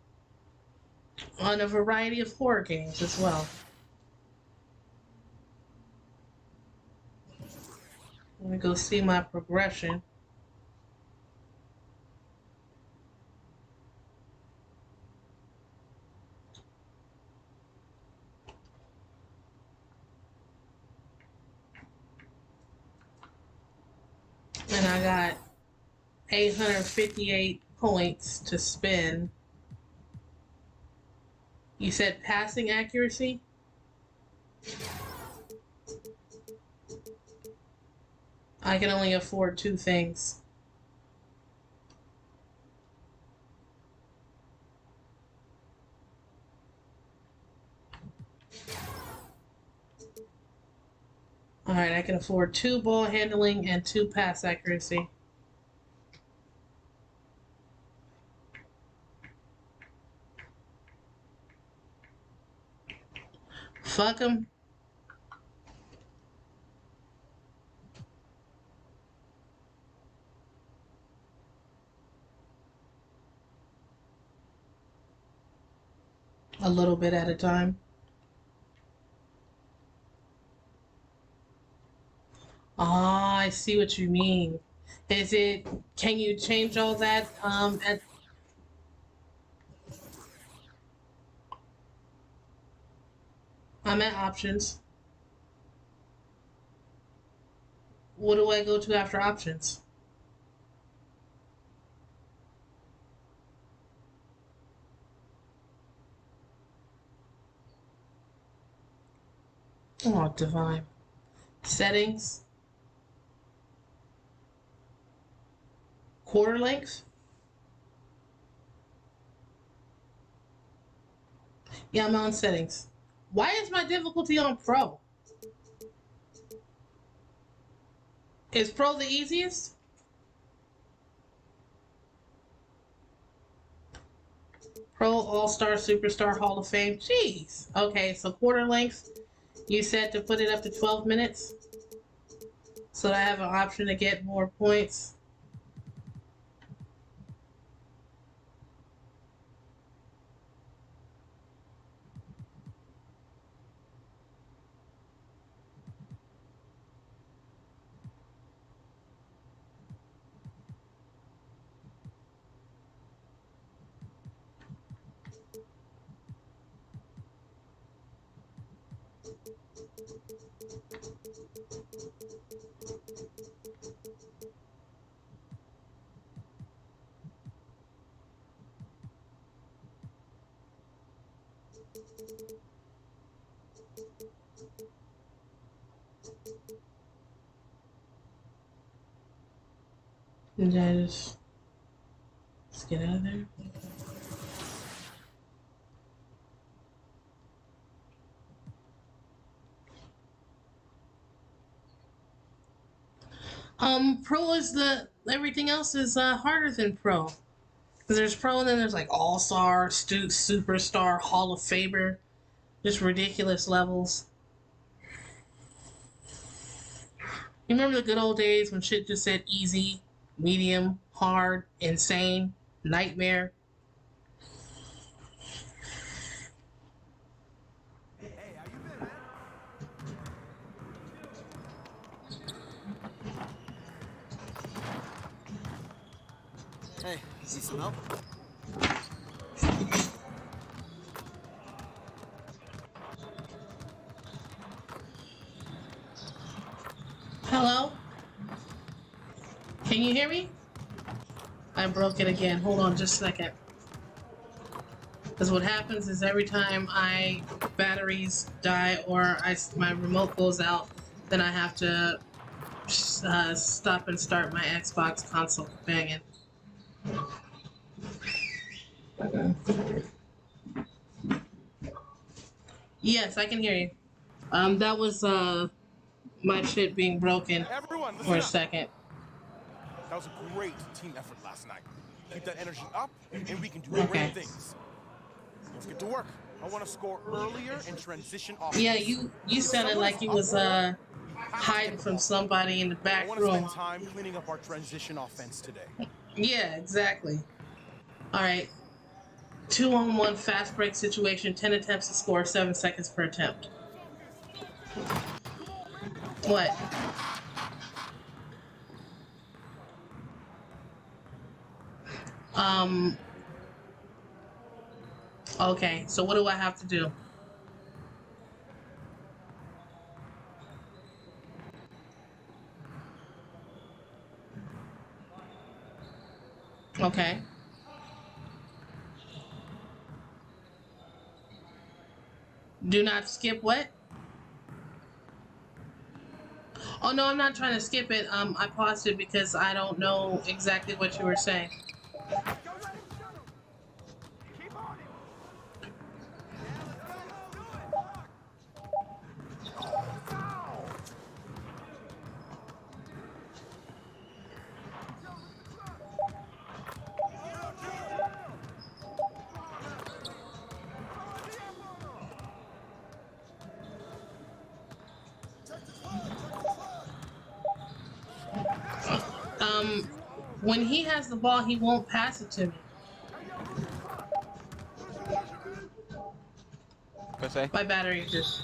Speaker 1: On a variety of horror games as well. Let me go see my progression. And I got 858 points to spend. You said passing accuracy? I can only afford 2 things. Alright, I can afford 2 ball handling and 2 pass accuracy. Fuck him. A little bit at a time. Ah, I see what you mean. Is it, can you change all that I'm at options. What do I go to after options? Oh, divine. Settings. Quarter length. Yeah, I'm on settings. Why is my difficulty on pro? Is pro the easiest? Pro, All-Star, Superstar, Hall of Fame. Jeez. Okay, so quarter length. You said to put it up to 12 minutes. So that I have an option to get more points. And let's get out of there. Pro is everything else is harder than pro. Because there's pro and then there's like All-Star, Superstar, Hall of Famer. Just ridiculous levels. You remember the good old days when shit just said easy, medium, hard, insane, nightmare?
Speaker 17: Hey, need some help?
Speaker 1: Hello? Can you hear me? I broke it again. Hold on just a second. Because what happens is every time batteries die or my remote goes out, then I have to stop and start my Xbox console companion. Yes, I can hear you. That was my shit being broken for a second.
Speaker 18: That was a great team effort last night. Keep that energy up, and we can do great things. Let's get to work. I want to score earlier and transition off.
Speaker 1: Yeah, you sounded like you was hiding from somebody in the back room.
Speaker 18: I want to spend time cleaning up our transition offense today.
Speaker 1: Yeah, exactly. All right. 2-on-1 fast break situation. 10 attempts to score. 7 seconds per attempt. What? Okay, so what do I have to do? Okay. Do not skip what? Oh no, I'm not trying to skip it. I paused it because I don't know exactly what you were saying. When he has the ball, he won't pass it to me.
Speaker 19: What's that?
Speaker 1: My battery just...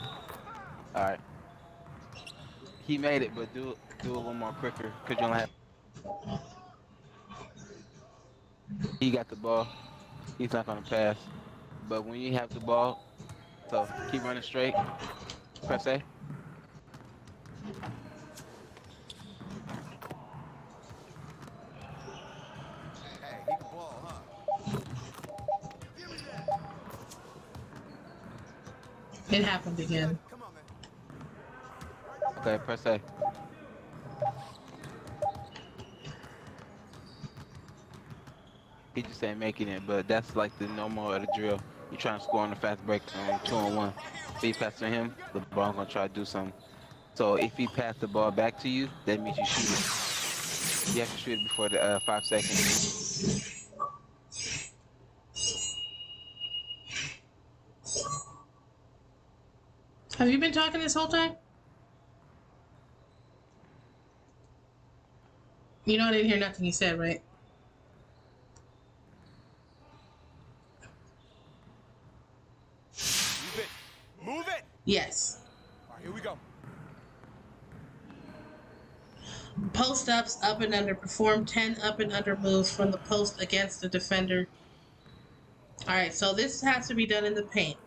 Speaker 19: Alright. He made it, but do a little more quicker, because you only have... He got the ball. He's not going to pass. But when you have the ball, So keep running straight. Press A.
Speaker 1: It happened again.
Speaker 19: Okay, press A. He just ain't making it, but that's like the normal of the drill. You trying to score on the fast break on 2-on-1. If he passes to him, the ball gonna try to do something. So if he pass the ball back to you, that means you shoot it. You have to shoot it before the 5 seconds.
Speaker 1: Have you been talking this whole time? You know I didn't hear nothing you said, right?
Speaker 18: Move it. Move it.
Speaker 1: Yes.
Speaker 18: All right, here we go.
Speaker 1: Post ups, up and under. Perform 10 up and under moves from the post against the defender. Alright, so this has to be done in the paint,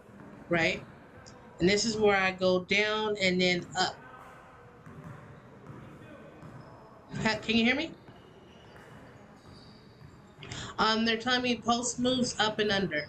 Speaker 1: right? And this is where I go down and then up. Can you hear me? They're telling me post moves up and under.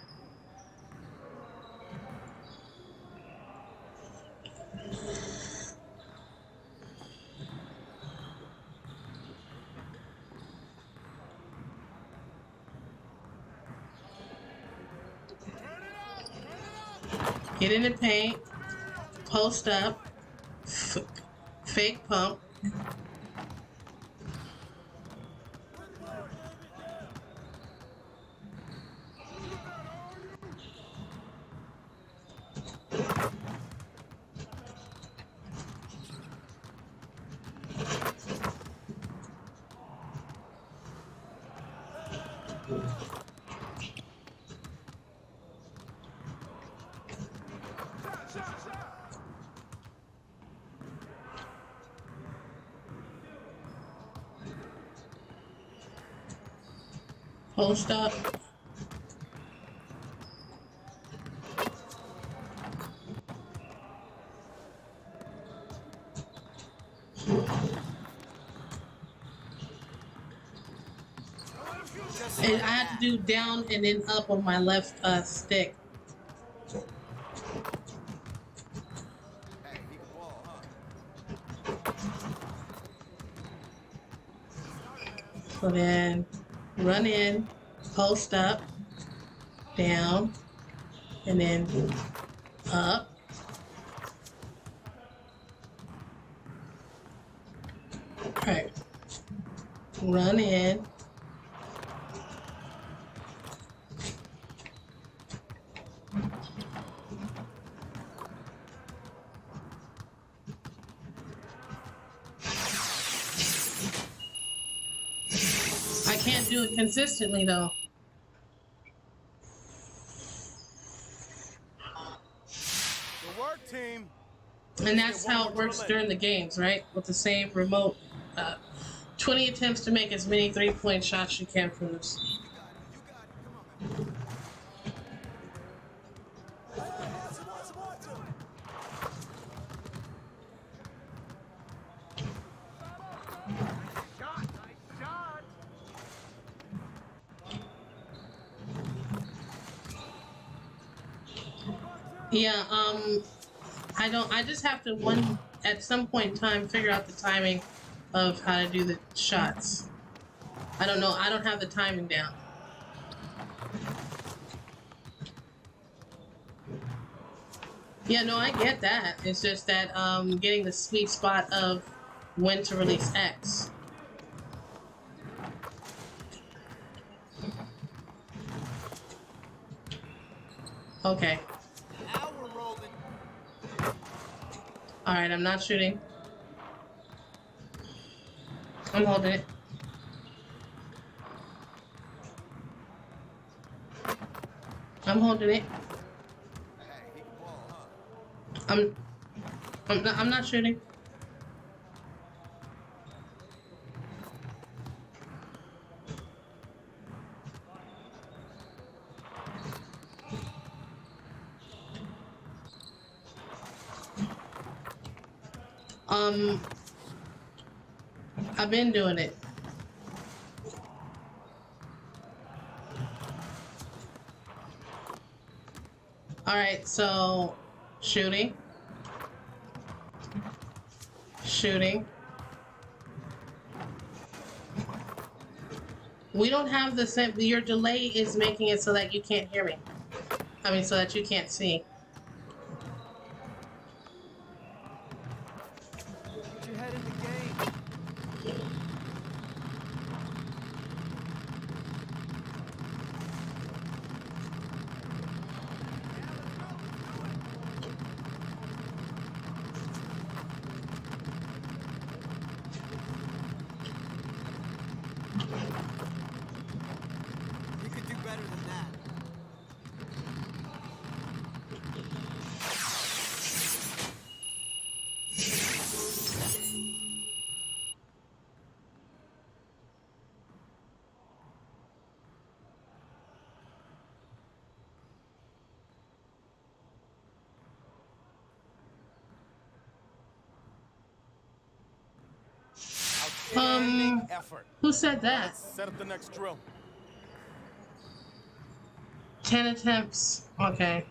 Speaker 1: Get in the paint, post up, fake pump. Post up. And I have to do down and then up on my left stick. So then run in, post up, down, and then up. Okay. Run in. I can't do it consistently though.
Speaker 18: Good work, team.
Speaker 1: And that's how it works during the games, right? With the same remote. 20 attempts to make as many 3-point shots you can from this. Yeah, I just have to at some point in time figure out the timing of how to do the shots. I don't know, I don't have the timing down. Yeah, no, I get that. It's just that getting the sweet spot of when to release X. Okay. Alright, I'm not shooting. I'm holding it. I'm holding it. I'm not shooting. I've been doing it. Alright, so shooting. Shooting. We don't have the same. Your delay is making it so that you can't hear me. I mean, so that you can't see.
Speaker 7: Get your head in the game.
Speaker 17: You could do better than that.
Speaker 18: Outstanding effort.
Speaker 1: Who said that?
Speaker 18: Let's set up the next drill.
Speaker 1: 10 attempts. Okay.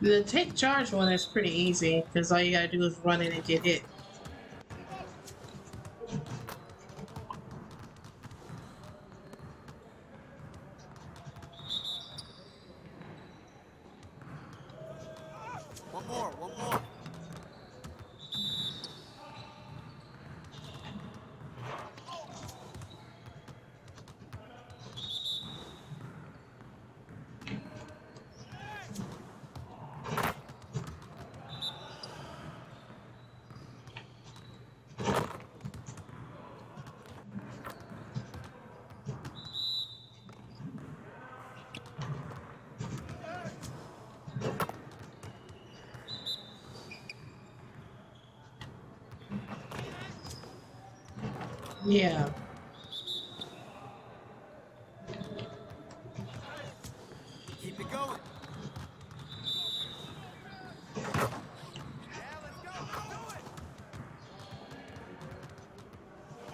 Speaker 1: The take charge one is pretty easy because all you gotta do is run in and get hit.
Speaker 17: One more, one more.
Speaker 1: Yeah.
Speaker 17: Keep it going.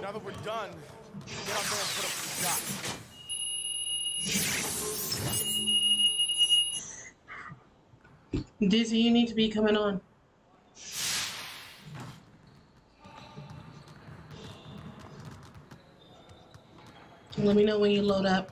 Speaker 18: Now that we're done, get out there and put up some shots.
Speaker 1: Dizzy, you need to be coming on. Let me know when you load up.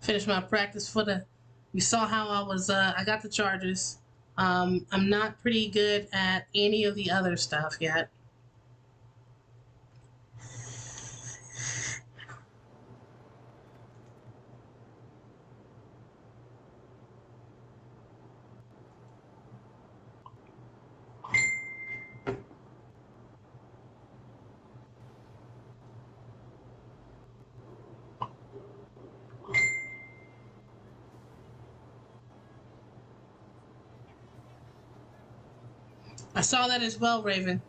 Speaker 1: Finish my practice for the. You saw how I was. I got the charges. I'm not pretty good at any of the other stuff yet. I saw that as well, Raven.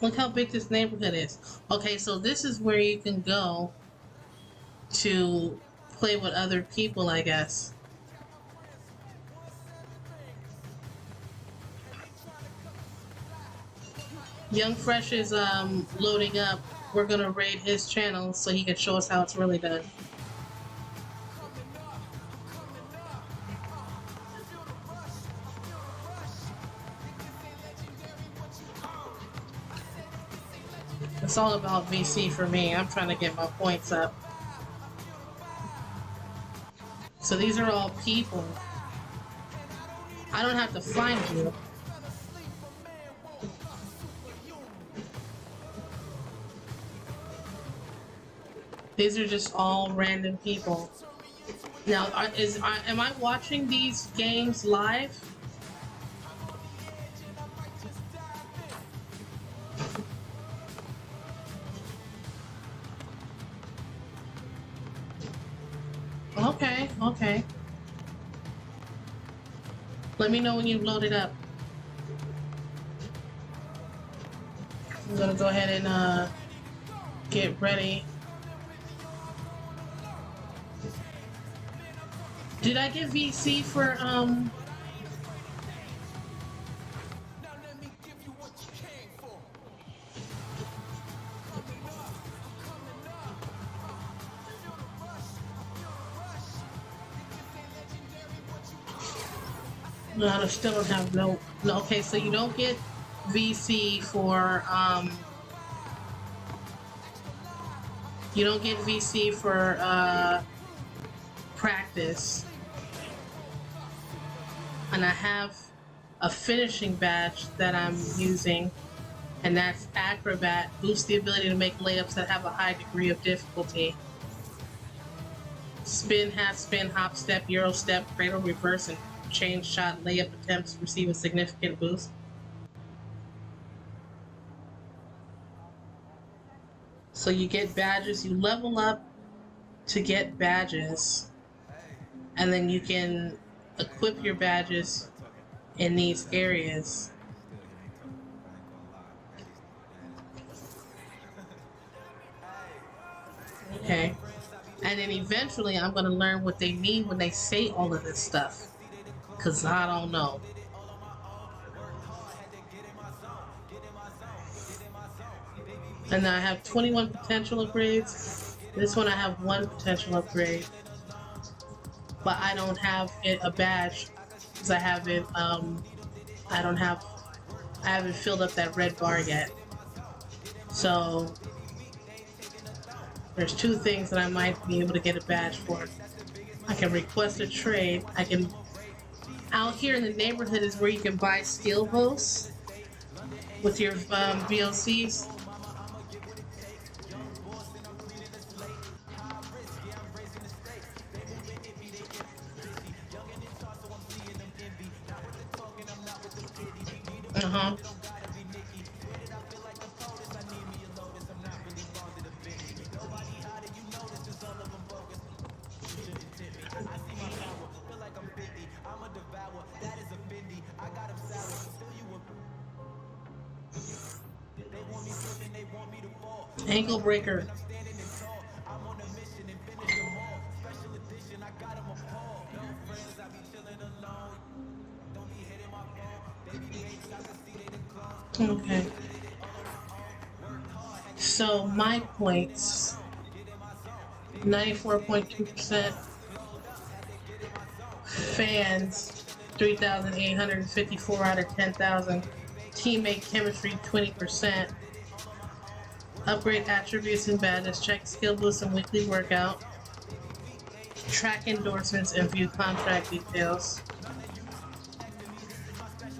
Speaker 1: Look how big this neighborhood is. Okay, so this is where you can go to play with other people, I guess. Young Fresh is loading up. We're gonna raid his channel so he can show us how it's really done. It's all about VC for me. I'm trying to get my points up. So these are all people. I don't have to find you. These are just all random people. Now, am I watching these games live? Okay, okay. Let me know when you've loaded up. I'm gonna go ahead and get ready. Did I get VC for No, I still don't have no. Okay, so you don't get VC for you don't get VC for practice, and I have a finishing badge that I'm using, and that's Acrobat. Boosts the ability to make layups that have a high degree of difficulty. Spin, half spin, hop step, Euro step, cradle reverse, and change shot layup attempts receive a significant boost. So you get badges, you level up to get badges, and then you can equip your badges in these areas. Okay. And then eventually I'm going to learn what they mean when they say all of this stuff. Because I don't know. And then I have 21 potential upgrades. This one I have 1 potential upgrade. But I don't have a badge. Because I haven't, I haven't filled up that red bar yet. So there's 2 things that I might be able to get a badge for. I can request a trade. I can... Out here in the neighborhood is where you can buy skill boosts with your VLCs. Uh-huh. Ankle breaker. Okay. So my points, 94.2%. Fans, 3,854 out of 10,000. Teammate chemistry, 20%. Upgrade attributes and badges. Check skill boosts and weekly workout. Track endorsements and view contract details.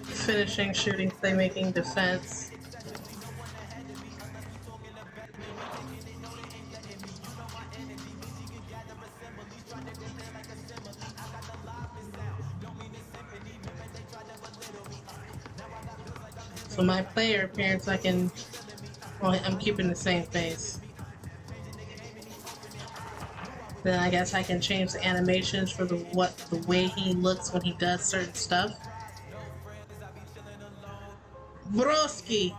Speaker 1: Finishing, shooting, playmaking, defense. So my player appearance, I can... Well, I'm keeping the same face. Then I guess I can change the animations for the way he looks when he does certain stuff. Broski!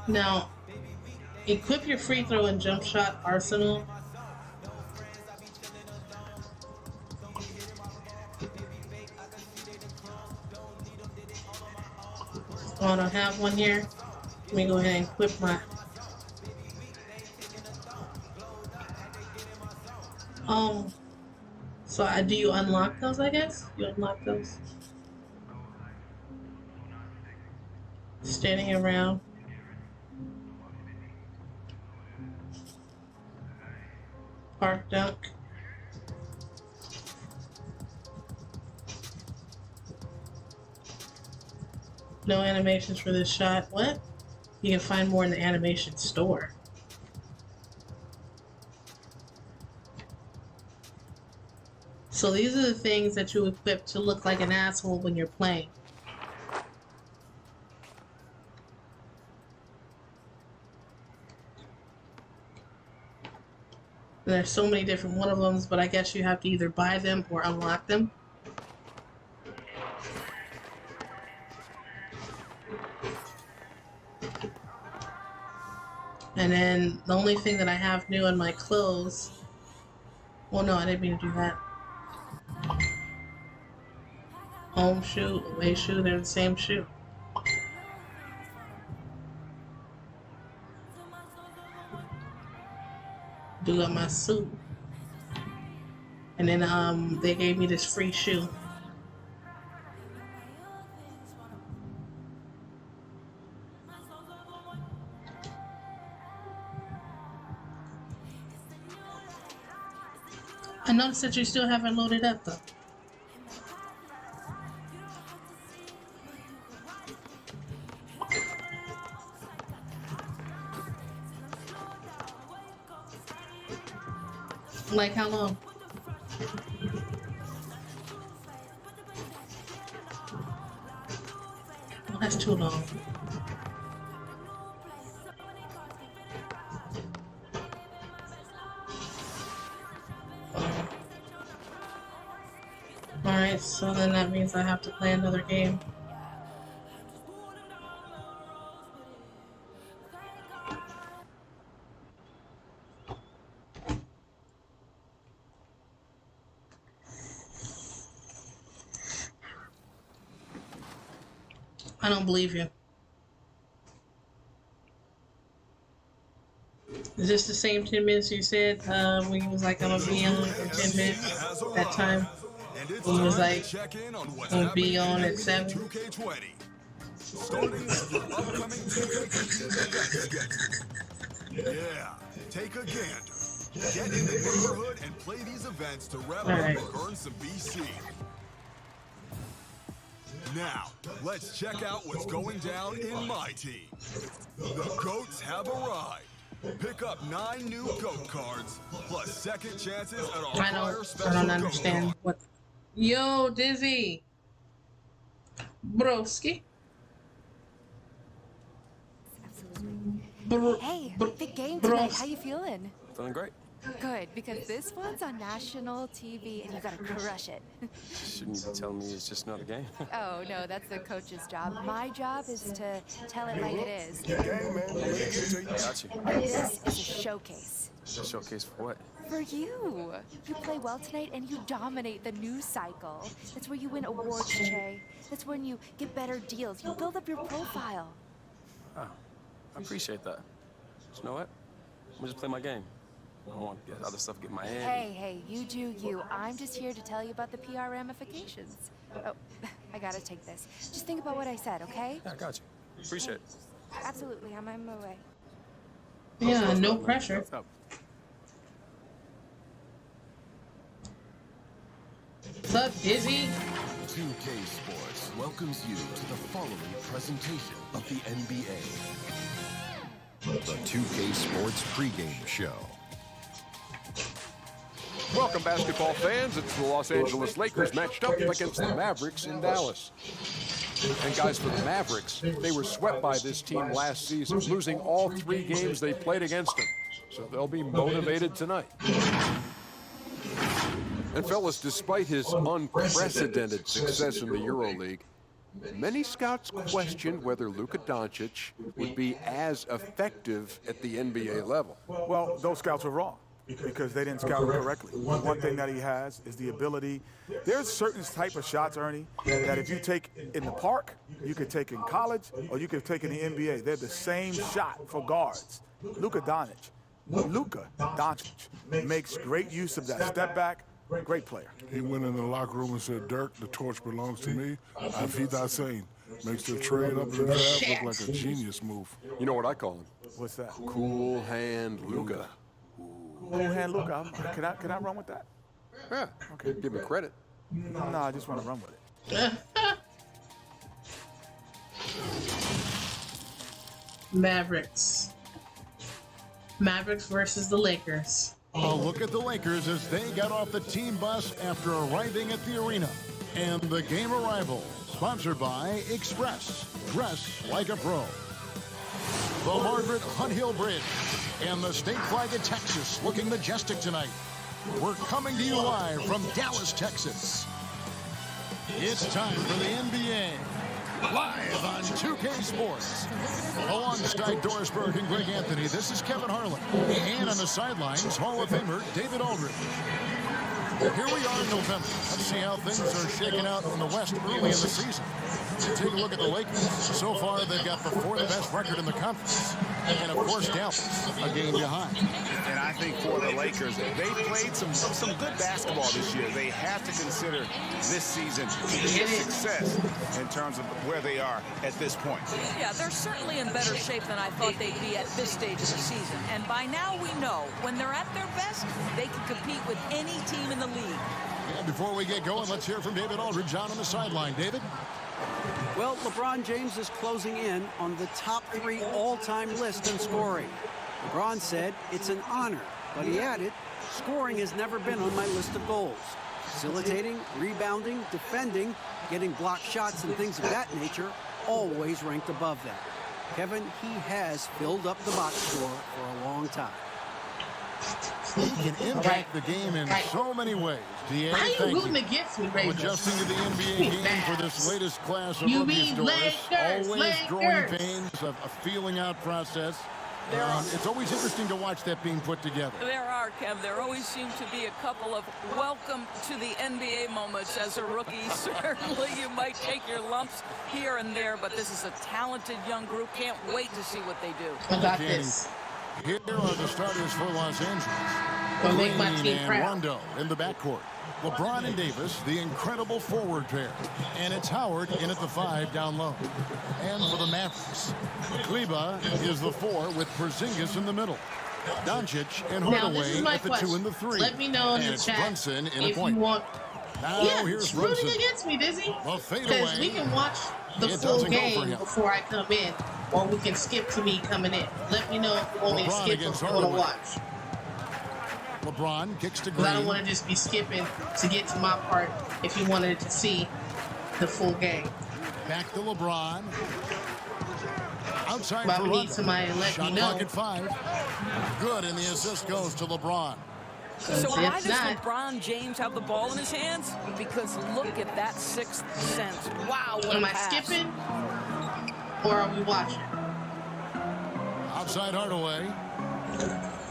Speaker 1: Now, equip your free throw and jump shot arsenal. Oh, I don't have one here. Let me go ahead and equip my... So do you unlock those, I guess? You unlock those. Standing around. Park dunk. No animations for this shot. What? You can find more in the animation store. So these are the things that you equip to look like an asshole when you're playing. There's so many different one of them, but I guess you have to either buy them or unlock them. And then the only thing that I have new in my clothes, well no, I didn't mean to do that. Home shoe, away shoe, they're the same shoe. Do got my suit. And then they gave me this free shoe. I noticed that you still haven't loaded up though. Like how long? Oh, that's too long. Alright, so then that means I have to play another game. I don't believe you. Is this the same 10 minutes you said when you was like, I'm gonna be on in 10 minutes? That time when you was like, I'm gonna be on at 7?
Speaker 20: Starting with your upcoming 2K Yeah, take a gander. Get in the neighborhood and play these events to rev up and earn some BC. Now, let's check out what's going down in my team. The GOATs have arrived. Pick up 9 new GOAT cards, plus second chances at our prior special
Speaker 1: I don't understand what. Yo, Dizzy. Broski.
Speaker 21: Hey, big game tonight. How you feeling?
Speaker 22: Feeling great.
Speaker 21: Good, because this one's on national TV and you gotta crush it.
Speaker 22: Shouldn't you be telling me it's just another game?
Speaker 21: Oh, no, that's the coach's job. My job is to tell it like it is.
Speaker 22: I got you.
Speaker 21: This is a showcase.
Speaker 22: A showcase for what?
Speaker 21: For you. You play well tonight and you dominate the news cycle. That's where you win awards, Che. That's when you get better deals. You build up your profile.
Speaker 22: Oh, I appreciate that. But you know what? I'm gonna just play my game. I don't want to get other stuff get in my head.
Speaker 21: Hey, you do you. I'm just here to tell you about the PR ramifications. Oh, I gotta take this. Just think about what I said, okay?
Speaker 22: Yeah, I got you. Appreciate it.
Speaker 21: Absolutely, I'm on my way.
Speaker 1: Yeah, no pressure. What's up, Dizzy?
Speaker 20: 2K Sports welcomes you to the following presentation of the NBA. The 2K Sports pregame show.
Speaker 12: Welcome, basketball fans. It's the Los Angeles Lakers matched up against the Mavericks in Dallas. And guys, for the Mavericks, they were swept by this team last season, losing all 3 games they played against them. So they'll be motivated tonight. And fellas, despite his unprecedented success in the EuroLeague, many scouts questioned whether Luka Doncic would be as effective at the NBA level.
Speaker 18: Well, those scouts were wrong because they didn't scout him correctly. One thing that he has is the ability. There's certain type of shots, Ernie, that if you take in the park, you could take in college, or you could take in the NBA. They're the same shot for guards. Luka Doncic makes great use of that step back. Great player.
Speaker 23: He went in the locker room and said, Dirk, the torch belongs to me. If he's not saying, makes the trade up in the draft look like a genius move.
Speaker 12: You know what I call him?
Speaker 18: What's that?
Speaker 12: Cool hand Luka.
Speaker 18: Cool hand Luka. Can I run with that?
Speaker 12: Yeah. Okay. Give me credit.
Speaker 18: No, I just want to run with it.
Speaker 1: Mavericks. Mavericks versus the Lakers.
Speaker 4: A look at the Lakers as they got off the team bus after arriving at the arena. And the game arrival, sponsored by Express. Dress like a pro. The Margaret Hunt Hill Bridge and the state flag of Texas looking majestic tonight. We're coming to you live from Dallas, Texas. It's time for the NBA. Live on 2K Sports. Alongside Doris Burke and Greg Anthony, this is Kevin Harlan. And on the sidelines, Hall of Famer David Aldridge. Here we are in November. Let's see how things are shaking out in the West early in the season. Take a look at the Lakers. So far, they've got the fourth best record in the conference. And, of course, Dallas, a game behind.
Speaker 9: And I think for the Lakers, they played some good basketball this year. They have to consider this season to be a success in terms of where they are at this point.
Speaker 3: Yeah, they're certainly in better shape than I thought they'd be at this stage of the season. And by now we know when they're at their best, they can compete with any team in the league.
Speaker 4: And before we get going, let's hear from David Aldridge on the sideline. David?
Speaker 7: Well, LeBron James is closing in on the top 3 all-time list in scoring. LeBron said it's an honor, but he added, scoring has never been on my list of goals. Facilitating, rebounding, defending, getting blocked shots and things of that nature always ranked above that. Kevin, he has filled up the box score for a long time.
Speaker 4: He can impact the game in so many ways. DA,
Speaker 1: How you
Speaker 4: thank
Speaker 1: rooting against me, Ravens?
Speaker 4: Adjusting to the NBA game for this latest class of
Speaker 1: You
Speaker 4: rookies,
Speaker 1: mean
Speaker 4: Doris.
Speaker 1: Lakers,
Speaker 4: Always growing
Speaker 1: Lakers.
Speaker 4: pains, a feeling out process. It's always interesting to watch that being put together.
Speaker 3: There are, Kev. There always seem to be a couple of welcome to the NBA moments as a rookie. Certainly you might take your lumps here and there, but this is a talented young group. Can't wait to see what they do.
Speaker 1: I got this.
Speaker 4: Here are the starters for Los Angeles.
Speaker 1: Gonna make my
Speaker 4: Green
Speaker 1: team
Speaker 4: and
Speaker 1: proud.
Speaker 4: Rondo in the backcourt. LeBron and Davis, the incredible forward pair. And it's Howard in at the 5 down low. And for the Mavericks, Kleba is the 4 with Porzingis in the middle. Doncic and
Speaker 1: Now, this is
Speaker 4: Hardaway
Speaker 1: my
Speaker 4: at the
Speaker 1: question.
Speaker 4: 2 and the 3.
Speaker 1: Let me know in
Speaker 4: and
Speaker 1: the
Speaker 4: it's
Speaker 1: chat
Speaker 4: Brunson in a
Speaker 1: if
Speaker 4: point.
Speaker 1: you want.
Speaker 4: Now
Speaker 1: Yeah,
Speaker 4: here's
Speaker 1: rooting
Speaker 4: Brunson.
Speaker 1: against me, Dizzy.
Speaker 4: The fadeaway.
Speaker 1: Because we can watch the
Speaker 4: It
Speaker 1: full
Speaker 4: doesn't go for
Speaker 1: game
Speaker 4: him.
Speaker 1: before I come in, or we can skip to me coming in. Let me know if you want me to
Speaker 4: LeBron
Speaker 1: skip
Speaker 4: against
Speaker 1: or if you want to
Speaker 4: Hardaway.
Speaker 1: watch.
Speaker 4: LeBron kicks to
Speaker 1: Because I don't
Speaker 4: Green.
Speaker 1: want to just be skipping to get to my part if you wanted to see the full game.
Speaker 4: Back to LeBron. Outside
Speaker 1: But
Speaker 4: for
Speaker 1: we need
Speaker 4: Rondo.
Speaker 1: somebody to let
Speaker 4: Shot
Speaker 1: me know.
Speaker 4: clock at 5. Good, and the assist goes to LeBron.
Speaker 3: So why
Speaker 1: If
Speaker 3: does
Speaker 1: not-
Speaker 3: LeBron James have the ball in his hands? Because look at that 6th sense. Wow, what
Speaker 1: Am
Speaker 3: a
Speaker 1: I
Speaker 3: pass.
Speaker 1: skipping? Or are we watching?
Speaker 4: Outside Hardaway.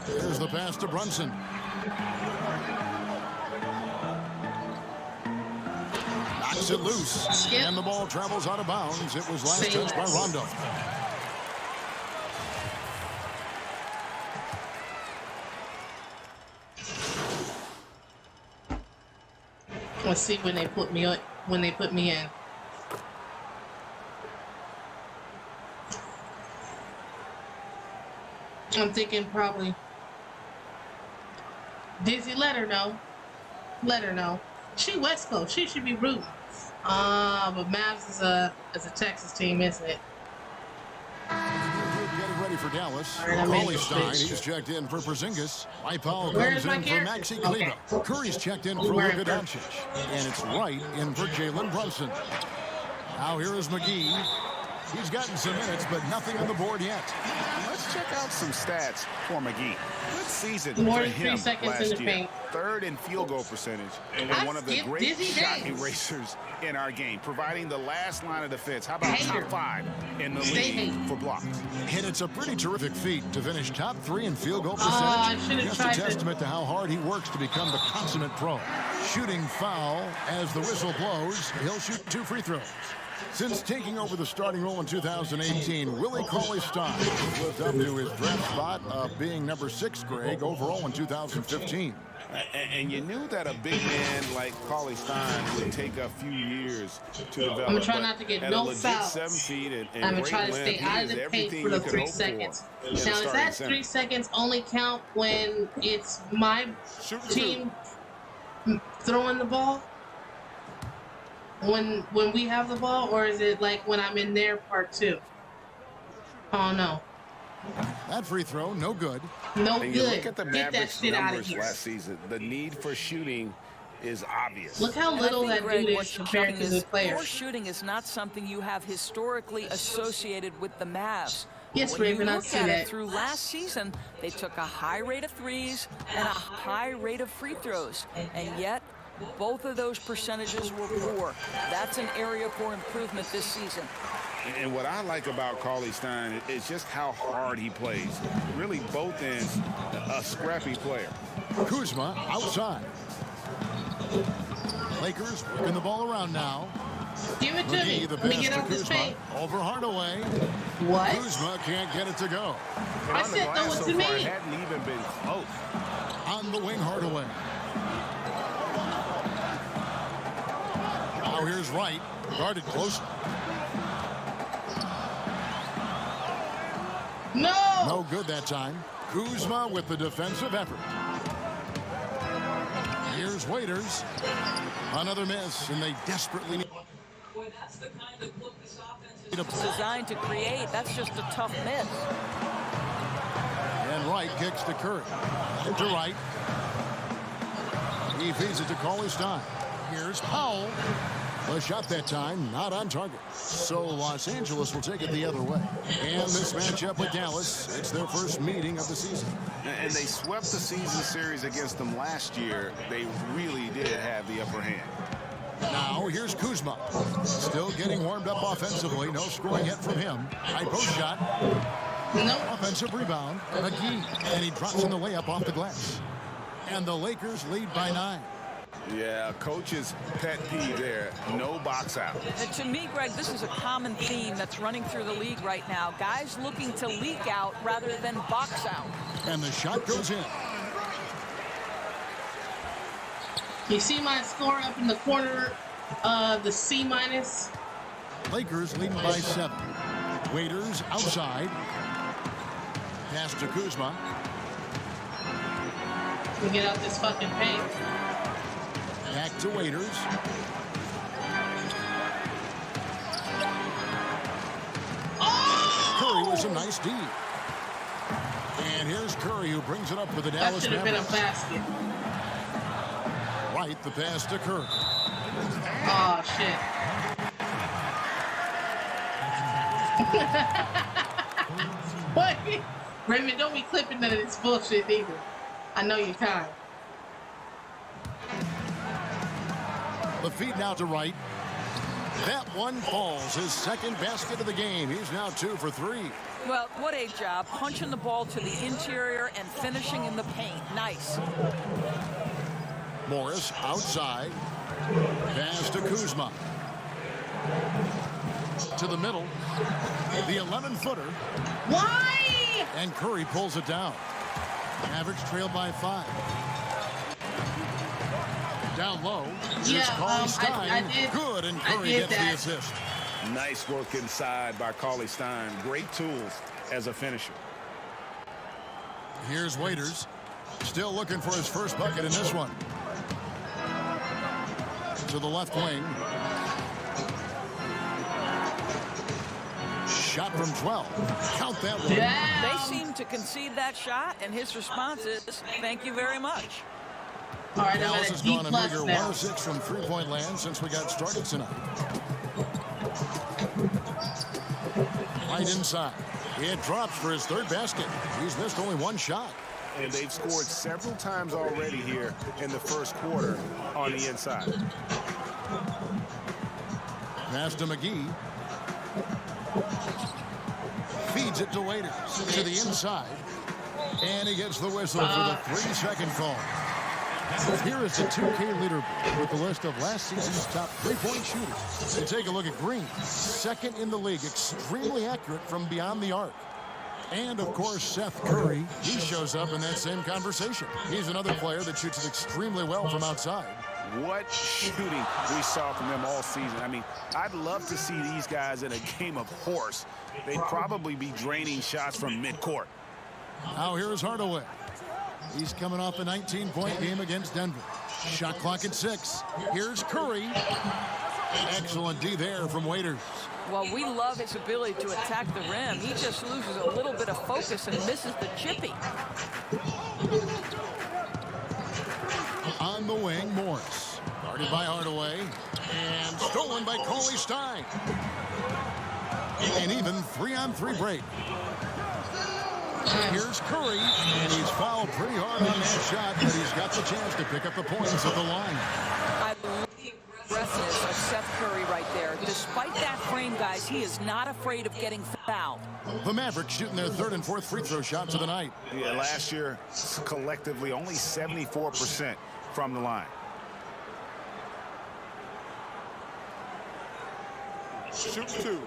Speaker 4: Here's the pass to Brunson. Knocks it loose.
Speaker 1: Skip.
Speaker 4: And the ball travels out of bounds. It was last
Speaker 1: Say
Speaker 4: touched by
Speaker 1: less.
Speaker 4: Rondo.
Speaker 1: Let's see when they put me in. I'm thinking probably Dizzy. Let her know. Let her know. She West Coast. She should be rooting. But Mavs is a Texas team, isn't it?
Speaker 4: Getting ready for Dallas.
Speaker 1: All right, I'm in
Speaker 4: Cauley
Speaker 1: this
Speaker 4: Stein,
Speaker 1: bitch.
Speaker 4: he's checked in for Porzingis. Mike Powell
Speaker 1: Where
Speaker 4: comes
Speaker 1: is my
Speaker 4: in for
Speaker 1: character?
Speaker 4: Maxi Kleba.
Speaker 1: Okay.
Speaker 4: Curry's checked in for
Speaker 1: Where
Speaker 4: Luka
Speaker 1: is it?
Speaker 4: Doncic. And it's Wright in for Jalen Brunson. Now here is McGee. He's gotten some minutes, but nothing on the board yet.
Speaker 9: Let's check out some stats for McGee. Good season
Speaker 1: More
Speaker 9: for
Speaker 1: than 3
Speaker 9: him
Speaker 1: seconds in
Speaker 9: last
Speaker 1: the
Speaker 9: year.
Speaker 1: paint.
Speaker 9: 3rd in field goal percentage and
Speaker 1: I
Speaker 9: one of the
Speaker 1: skipped
Speaker 9: great
Speaker 1: Dizzy
Speaker 9: shot
Speaker 1: James.
Speaker 9: erasers in our game, providing the last line of defense. How about
Speaker 1: Hater.
Speaker 9: top 5 in the
Speaker 1: Stay
Speaker 9: league
Speaker 1: hating.
Speaker 9: for blocks?
Speaker 4: And it's a pretty terrific feat to finish top 3 in field goal
Speaker 1: I
Speaker 4: percentage.
Speaker 1: should've
Speaker 4: Just a
Speaker 1: tried to-
Speaker 4: testament to how hard he works to become the consummate pro. Shooting foul as the whistle blows. He'll shoot 2 free throws. Since taking over the starting role in 2018, Willie Cauley-Stein lived up to his draft spot of being number 6, Greg, overall in 2015.
Speaker 6: And you knew that a big man like Cauley Stein would take a few years to develop.
Speaker 1: I'm gonna try
Speaker 6: but
Speaker 1: not to get
Speaker 6: at
Speaker 1: no
Speaker 6: a legit
Speaker 1: fouls.
Speaker 6: 7 feet and
Speaker 1: I'm gonna
Speaker 6: great
Speaker 1: try to
Speaker 6: length,
Speaker 1: stay
Speaker 6: he
Speaker 1: out
Speaker 6: is
Speaker 1: of the paint
Speaker 6: everything
Speaker 1: for the
Speaker 6: you could
Speaker 1: 3
Speaker 6: hope for
Speaker 1: seconds.
Speaker 6: in a
Speaker 1: Now, is
Speaker 6: starting
Speaker 1: that
Speaker 6: center.
Speaker 1: 3 seconds only count when it's my team throwing the ball? When we have the ball, or is it like when I'm in their part too? Oh, no.
Speaker 4: That free throw, no good.
Speaker 1: No
Speaker 6: and
Speaker 1: good.
Speaker 6: You look at the
Speaker 1: Get that
Speaker 6: Mavericks'
Speaker 1: shit out of
Speaker 6: numbers
Speaker 1: here.
Speaker 6: last season. The need for shooting is obvious.
Speaker 1: Look how little that dude is compared to the
Speaker 3: poor
Speaker 1: players.
Speaker 3: shooting is not something you have historically associated with the Mavs.
Speaker 1: Yes,
Speaker 3: When
Speaker 1: Raven,
Speaker 3: you
Speaker 1: I
Speaker 3: look
Speaker 1: see
Speaker 3: at
Speaker 1: that.
Speaker 3: it, through last season, they took a high rate of threes and a high rate of free throws, and yet both of those percentages were poor. That's an area for improvement this season.
Speaker 9: And what I like about Cauley Stein is just how hard he plays. Really, both ends, a scrappy player.
Speaker 4: Kuzma outside. Lakers working the ball around now.
Speaker 1: Give it to me.
Speaker 4: The
Speaker 1: Let me
Speaker 4: pass
Speaker 1: get
Speaker 4: to
Speaker 1: out this
Speaker 4: Kuzma.
Speaker 1: paint.
Speaker 4: Over Hardaway.
Speaker 1: What?
Speaker 4: Kuzma can't get it to go.
Speaker 1: I said throw it to me.
Speaker 6: Hadn't even been close.
Speaker 4: On the wing, Hardaway. Now here's Wright. Guarded close.
Speaker 1: No!
Speaker 4: No good that time. Kuzma with the defensive effort. Here's Waiters. Another miss, and they desperately need
Speaker 3: It's designed to create. That's just a tough miss.
Speaker 4: And Wright kicks to Curry. To Wright. He feeds it to Cauley Stein. Here's Powell. The shot that time, not on target. So Los Angeles will take it the other way. And this matchup with Dallas, it's their first meeting of the season.
Speaker 9: And they swept the season series against them last year. They really did have the upper hand.
Speaker 4: Now here's Kuzma. Still getting warmed up offensively. No scoring yet from him. High post shot.
Speaker 1: No.
Speaker 4: Offensive rebound. McGee. And he drops in the layup off the glass. And the Lakers lead by 9.
Speaker 9: Yeah, coach's pet peeve there. No box out.
Speaker 3: And to me, Greg, this is a common theme that's running through the league right now. Guys looking to leak out rather than box out.
Speaker 4: And the shot goes in.
Speaker 1: You see my score up in the corner of the C minus?
Speaker 4: Lakers leading by 7. Waiters outside. Pass to Kuzma.
Speaker 1: We get out this fucking paint.
Speaker 4: Back to Waiters.
Speaker 1: Oh!
Speaker 4: Curry was a nice D. And here's Curry who brings it up for the
Speaker 1: That
Speaker 4: Dallas
Speaker 1: should have been a
Speaker 4: Mavericks.
Speaker 1: basket.
Speaker 4: Right, the pass to Curry.
Speaker 1: Oh, shit. What? Raymond, don't be clipping none of this bullshit either. I know you're kind.
Speaker 4: The feed now to Wright. That one falls. His second basket of the game. He's now 2 for 3.
Speaker 3: Well, what a job. Punching the ball to the interior and finishing in the paint. Nice.
Speaker 4: Morris outside. Pass to Kuzma. To the middle. The 11-footer.
Speaker 1: Why?
Speaker 4: And Curry pulls it down. Mavericks trail by 5. Down low.
Speaker 1: Yeah,
Speaker 4: Cauley Stein.
Speaker 1: I did.
Speaker 4: Good, and
Speaker 1: I
Speaker 4: Curry
Speaker 1: did
Speaker 4: gets
Speaker 1: that.
Speaker 4: the assist.
Speaker 9: Nice work inside by Cauley Stein. Great tools as a finisher.
Speaker 4: Here's Waiters. Still looking for his first bucket in this one. To the left wing. Shot from 12. Count that one.
Speaker 3: They seem to concede that shot, and his response is, thank you very much.
Speaker 1: All right,
Speaker 4: Dallas
Speaker 1: I'm
Speaker 4: has
Speaker 1: at a D
Speaker 4: gone a
Speaker 1: plus
Speaker 4: meager
Speaker 1: now.
Speaker 4: 106 from three-point land since we got started tonight. Right inside. It drops for his third basket. He's missed only one shot.
Speaker 6: And they've scored several times already here in the first quarter on the inside.
Speaker 4: Pass to McGee. Feeds it to Waiters. To the inside. And he gets the whistle for the 3-second call. Here is the 2K leaderboard with the list of last season's top three-point shooters. And take a look at Green. Second in the league. Extremely accurate from beyond the arc. And, of course, Seth Curry. He shows up in that same conversation. He's another player that shoots it extremely well from outside.
Speaker 9: What shooting we saw from them all season. I mean, I'd love to see these guys in a game of horse. They'd probably be draining shots from midcourt.
Speaker 4: Now here's Hardaway. He's coming off a 19-point game against Denver. Shot clock at 6. Here's Curry. Excellent D there from Waiters.
Speaker 3: Well, we love his ability to attack the rim. He just loses a little bit of focus and misses the chippy.
Speaker 4: On the wing, Morris. Guarded by Hardaway. And stolen by Cauley-Stein. An even 3-on-3 break. Here's Curry, and he's fouled pretty hard on that shot, but he's got the chance to pick up the points at the line.
Speaker 3: I love the aggressiveness of Seth Curry right there. Despite that frame, guys, he is not afraid of getting fouled.
Speaker 4: The Mavericks shooting their third and fourth free throw shots of the night.
Speaker 9: Yeah, last year, collectively, only 74% from the line.
Speaker 18: Shoot 2.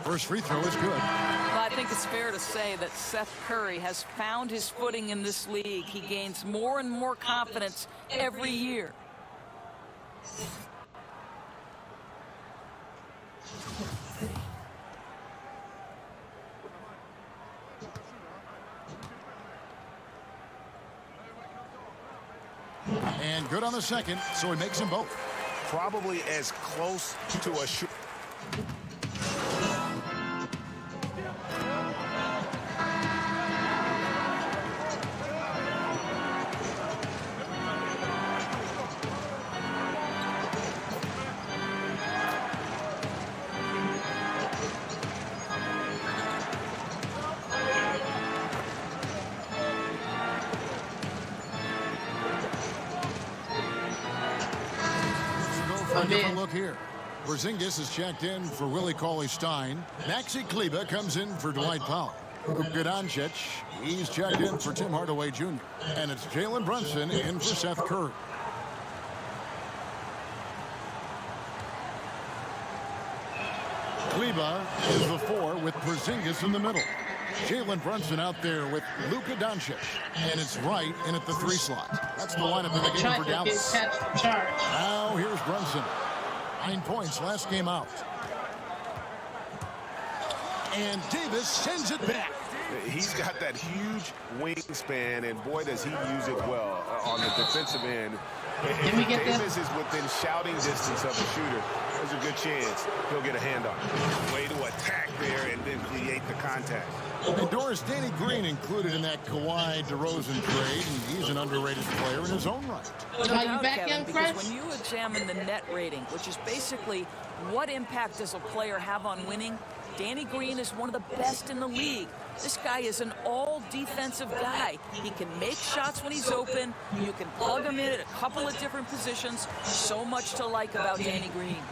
Speaker 4: First free throw is good.
Speaker 3: Well, I think it's fair to say that Seth Curry has found his footing in this league. He gains more and more confidence every year.
Speaker 4: And good on the second, so he makes them both.
Speaker 9: Probably as close to a shoot.
Speaker 4: A different look here. Porzingis is checked in for Willie Cauley-Stein. Maxi Kleber comes in for Dwight Powell. Luka Doncic, he's checked in for Tim Hardaway Jr. And it's Jalen Brunson in for Seth Curry. Kleber is the 4 with Porzingis in the middle. Jalen Brunson out there with Luka Doncic. And it's Wright in at the 3 slot. That's the lineup in the game for Dallas. Now here's Brunson. 9 points last game out. And Davis sends it back.
Speaker 6: He's got that huge wingspan, and boy, does he use it well on the defensive end. If Davis is within shouting distance of the shooter, there's a good chance he'll get a hand on it. Way to attack there and then create the contact.
Speaker 4: And Doris, Danny Green included in that Kawhi DeRozan trade, and he's an underrated player in his own right.
Speaker 3: No doubt, Kevin, because when you examine the net rating, which is basically what impact does a player have on winning, Danny Green is one of the best in the league. This guy is an all-defensive guy. He can make shots when he's open. You can plug him in at a couple of different positions. So much to like about Danny Green.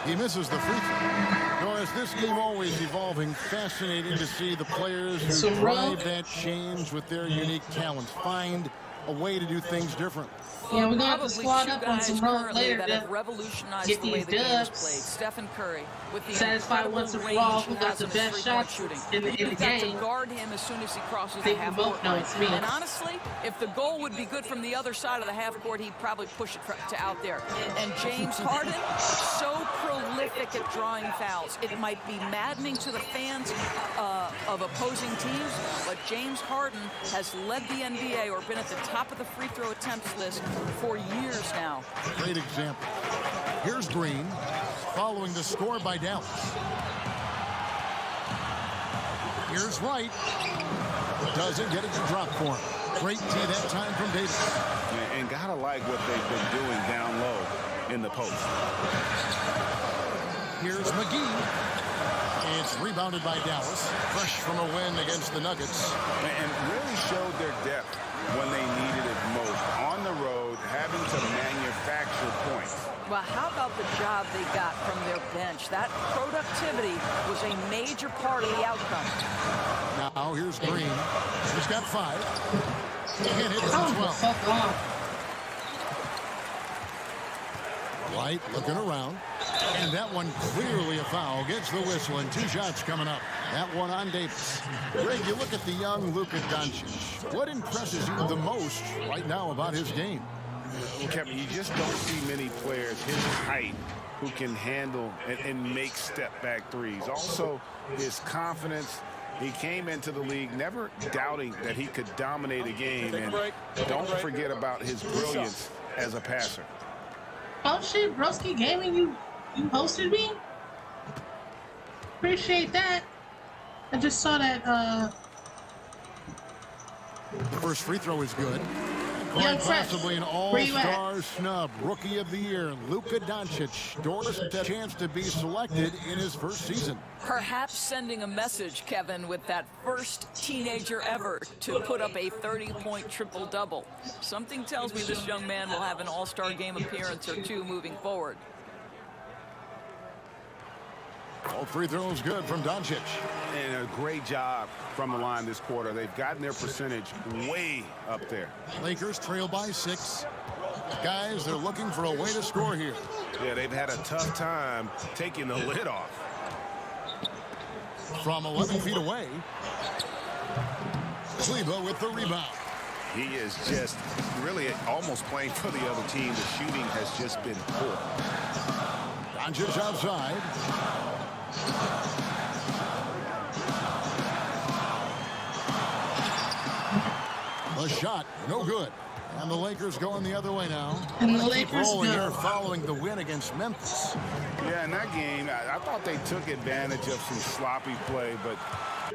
Speaker 4: He misses the free throw. Doris, this game always evolving. Fascinating to see the players who drive that change with their unique talents find a way to do things differently.
Speaker 1: Yeah, we're going to have to squad up on some road later
Speaker 3: that have revolutionized the way the game is played. Stephen Curry with the
Speaker 1: satisfied once and for all who got the best shots
Speaker 3: shooting.
Speaker 1: in the
Speaker 3: You've got to guard him as soon as he crosses the half court line. And honestly, if the goal would be good from the other side of the half court, he'd probably push it to out there. And James Harden, so prolific at drawing fouls. It might be maddening to the fans of opposing teams, but James Harden has led the NBA or been at the top of the free throw attempts list for years now.
Speaker 4: Great example. Here's Green following the score by Dallas. Here's Wright. Doesn't get it to drop for him. Great tee that time from Davis.
Speaker 9: And gotta like what they've been doing down low in the post.
Speaker 4: Here's McGee. It's rebounded by Dallas. Fresh from a win against the Nuggets.
Speaker 9: And really showed their depth when they needed it most. On the road, having to manufacture points.
Speaker 3: Well, how about the job they got from their bench? That productivity was a major part of the outcome.
Speaker 4: Now here's Green. He's got 5. Can't hit for 12. White looking around. And that one clearly a foul. Gets the whistle and 2 shots coming up. That one on Davis. Greg, you look at the young Luka Doncic. What impresses you the most right now about his game?
Speaker 9: Kevin, you just don't see many players his height who can handle and make step-back threes. Also, his confidence. He came into the league never doubting that he could dominate a game, and don't forget about his brilliance as a passer.
Speaker 1: Oh shit, Broski Gaming, you hosted me? Appreciate that. I just saw that
Speaker 4: The first free throw is good.
Speaker 1: Young
Speaker 4: Quite
Speaker 1: Fresh,
Speaker 4: possibly an
Speaker 1: where you
Speaker 4: all-star snub. Rookie of the Year, Luka Doncic. Doors a chance to be selected in his first season.
Speaker 3: Perhaps sending a message, Kevin, with that first teenager ever to put up a 30-point triple-double. Something tells me this young man will have an all-star game appearance or two moving forward.
Speaker 4: All free throws good from Doncic.
Speaker 9: And a great job from the line this quarter. They've gotten their percentage way up there.
Speaker 4: Lakers trail by 6. Guys, they're looking for a way to score here.
Speaker 9: Yeah, they've had a tough time taking the lid off.
Speaker 4: From 11 feet away, Kleber with the rebound.
Speaker 9: He is just really almost playing for the other team. The shooting has just been poor.
Speaker 4: Doncic outside. The shot, no good. And the Lakers going the other way now.
Speaker 1: And the
Speaker 4: Keep
Speaker 1: Lakers
Speaker 4: rolling
Speaker 1: go.
Speaker 4: here following the win against Memphis.
Speaker 9: Yeah, in that game, I thought they took advantage of some sloppy play, but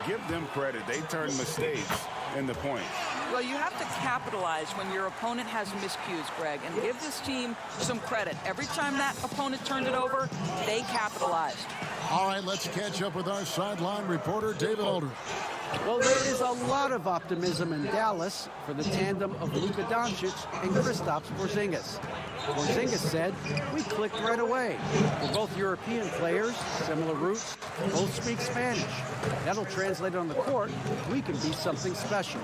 Speaker 9: give them credit. They turned mistakes into points.
Speaker 3: Well, you have to capitalize when your opponent has miscues, Greg, and give this team some credit. Every time that opponent turned it over, they capitalized.
Speaker 4: All right, let's catch up with our sideline reporter, David Aldridge.
Speaker 7: Well, there is a lot of optimism in Dallas for the tandem of Luka Doncic and Kristaps Porzingis. Porzingis said, "We clicked right away. We're both European players, similar roots, both speak Spanish. That'll translate on the court. We can be something special."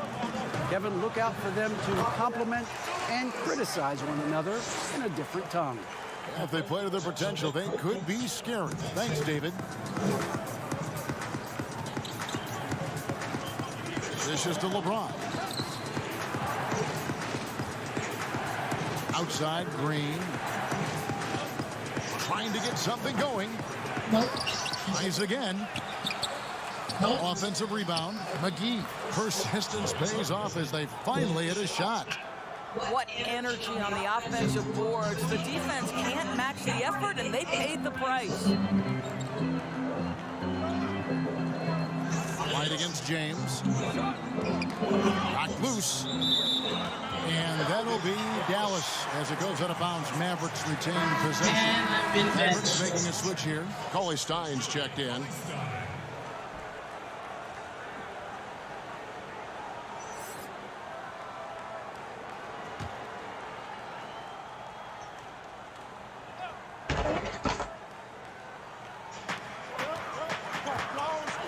Speaker 7: Kevin, look out for them to compliment and criticize one another in a different tongue.
Speaker 4: If they play to their potential, they could be scary. Thanks, David. This is to LeBron. Outside, Green. Trying to get something going.
Speaker 1: Nope.
Speaker 4: Tries again.
Speaker 1: Nope.
Speaker 4: Offensive rebound. McGee. Persistence pays off as they finally hit a shot.
Speaker 3: What energy on the offensive boards. The defense can't match the effort, and they paid the price.
Speaker 4: White against James. Knocked loose. And that'll be Dallas as it goes out of bounds. Mavericks retain possession. Mavericks making a switch here. Cauley Stein's checked in.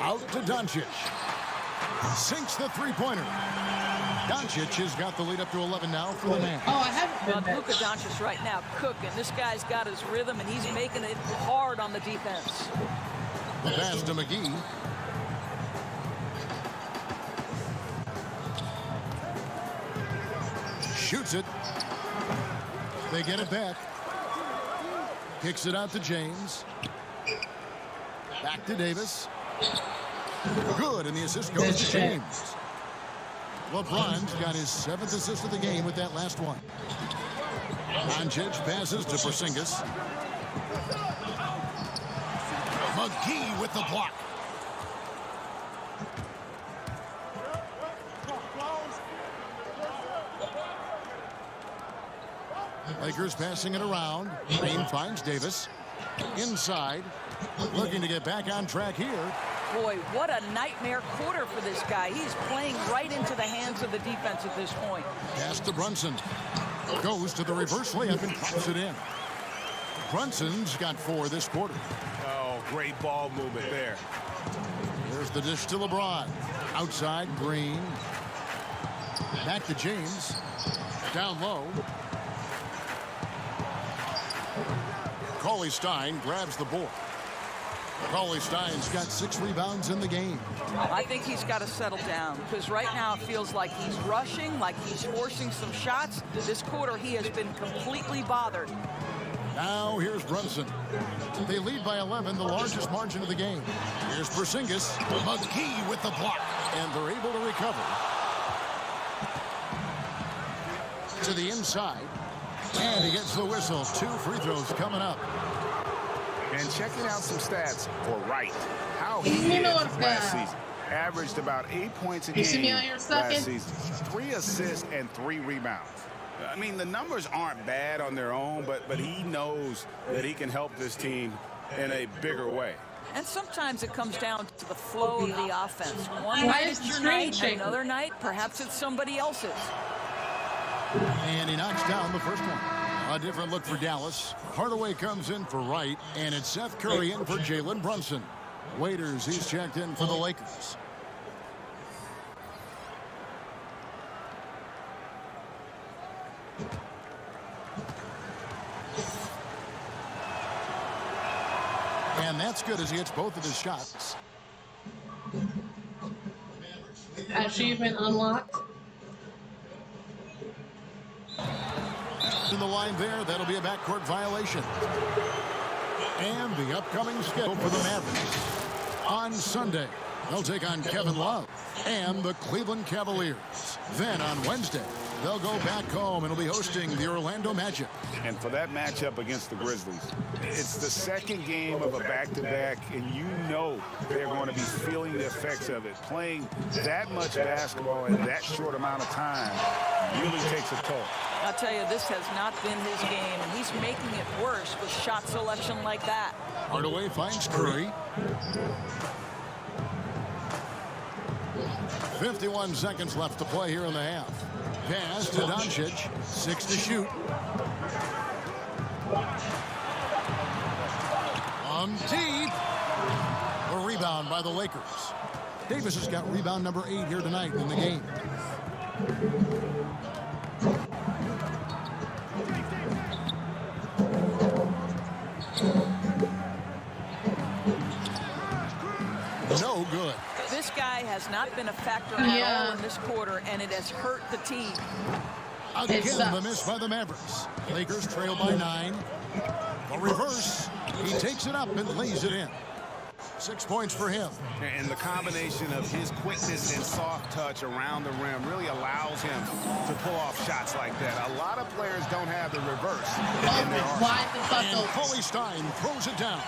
Speaker 4: Out to Doncic. Sinks the three-pointer. Doncic has got the lead up to 11 now for the man.
Speaker 1: Oh, I haven't been
Speaker 3: Luka Doncic right now cooking. This guy's got his rhythm, and he's making it hard on the defense.
Speaker 4: The pass to McGee. Shoots it. They get it back. Kicks it out to James. Back to Davis. Good, and the assist goes to James. LeBron's got his 7th assist of the game with that last one. Doncic passes to Porzingis. McGee with the block. Lakers passing it around. Green finds Davis. Inside. Looking to get back on track here.
Speaker 3: Boy, what a nightmare quarter for this guy. He's playing right into the hands of the defense at this point.
Speaker 4: Pass to Brunson. Goes to the reverse layup and pops it in. Brunson's got 4 this quarter.
Speaker 9: Oh, great ball movement there.
Speaker 4: There's the dish to LeBron. Outside, Green. Back to James. Down low. Cauley Stein grabs the board. Cauley Stein's got 6 rebounds in the game.
Speaker 3: I think he's got to settle down because right now it feels like he's rushing, like he's forcing some shots. This quarter he has been completely bothered.
Speaker 4: Now here's Brunson. They lead by 11, the largest margin of the game. Here's Porzingis. McGee with the block. And they're able to recover. To the inside. And he gets the whistle. 2 free throws coming up.
Speaker 9: And checking out some stats for Wright. How he did last season. Averaged about 8 points a game last season. 3 assists and 3 rebounds. I mean, the numbers aren't bad on their own, but he knows that he can help this team in a bigger way.
Speaker 3: And sometimes it comes down to the flow of the offense. One night it's your night, another night, perhaps it's somebody else's.
Speaker 4: And he knocks down the first one. A different look for Dallas. Hardaway comes in for Wright, and it's Seth Curry in for Jalen Brunson. Waiters, he's checked in for the Lakers. And that's good as he hits both of his shots.
Speaker 1: Achievement unlocked.
Speaker 4: In the line there, that'll be a backcourt violation. And the upcoming schedule for the Mavericks. On Sunday, they'll take on Kevin Love and the Cleveland Cavaliers. Then on Wednesday, they'll go back home and will be hosting the Orlando Magic.
Speaker 9: And for that matchup against the Grizzlies, it's the second game of a back-to-back, and you know they're going to be feeling the effects of it. Playing that much basketball in that short amount of time really takes a toll.
Speaker 3: I'll tell you, this has not been his game, and he's making it worse with shot selection like that.
Speaker 4: Hardaway finds Curry. 51 seconds left to play here in the half. Pass to Doncic. 6 to shoot. Deep. A rebound by the Lakers. Davis has got rebound number 8 here tonight in the game. No good.
Speaker 3: This guy has not been a factor at all in this quarter, and it has hurt the team.
Speaker 4: Again, the miss by the Mavericks. Lakers trail by 9. A reverse. He takes it up and lays it in. 6 points for him.
Speaker 9: And the combination of his quickness and soft touch around the rim really allows him to pull off shots like that. A lot of players don't have the reverse in their arsenal.
Speaker 4: And Cauley-Stein throws it down.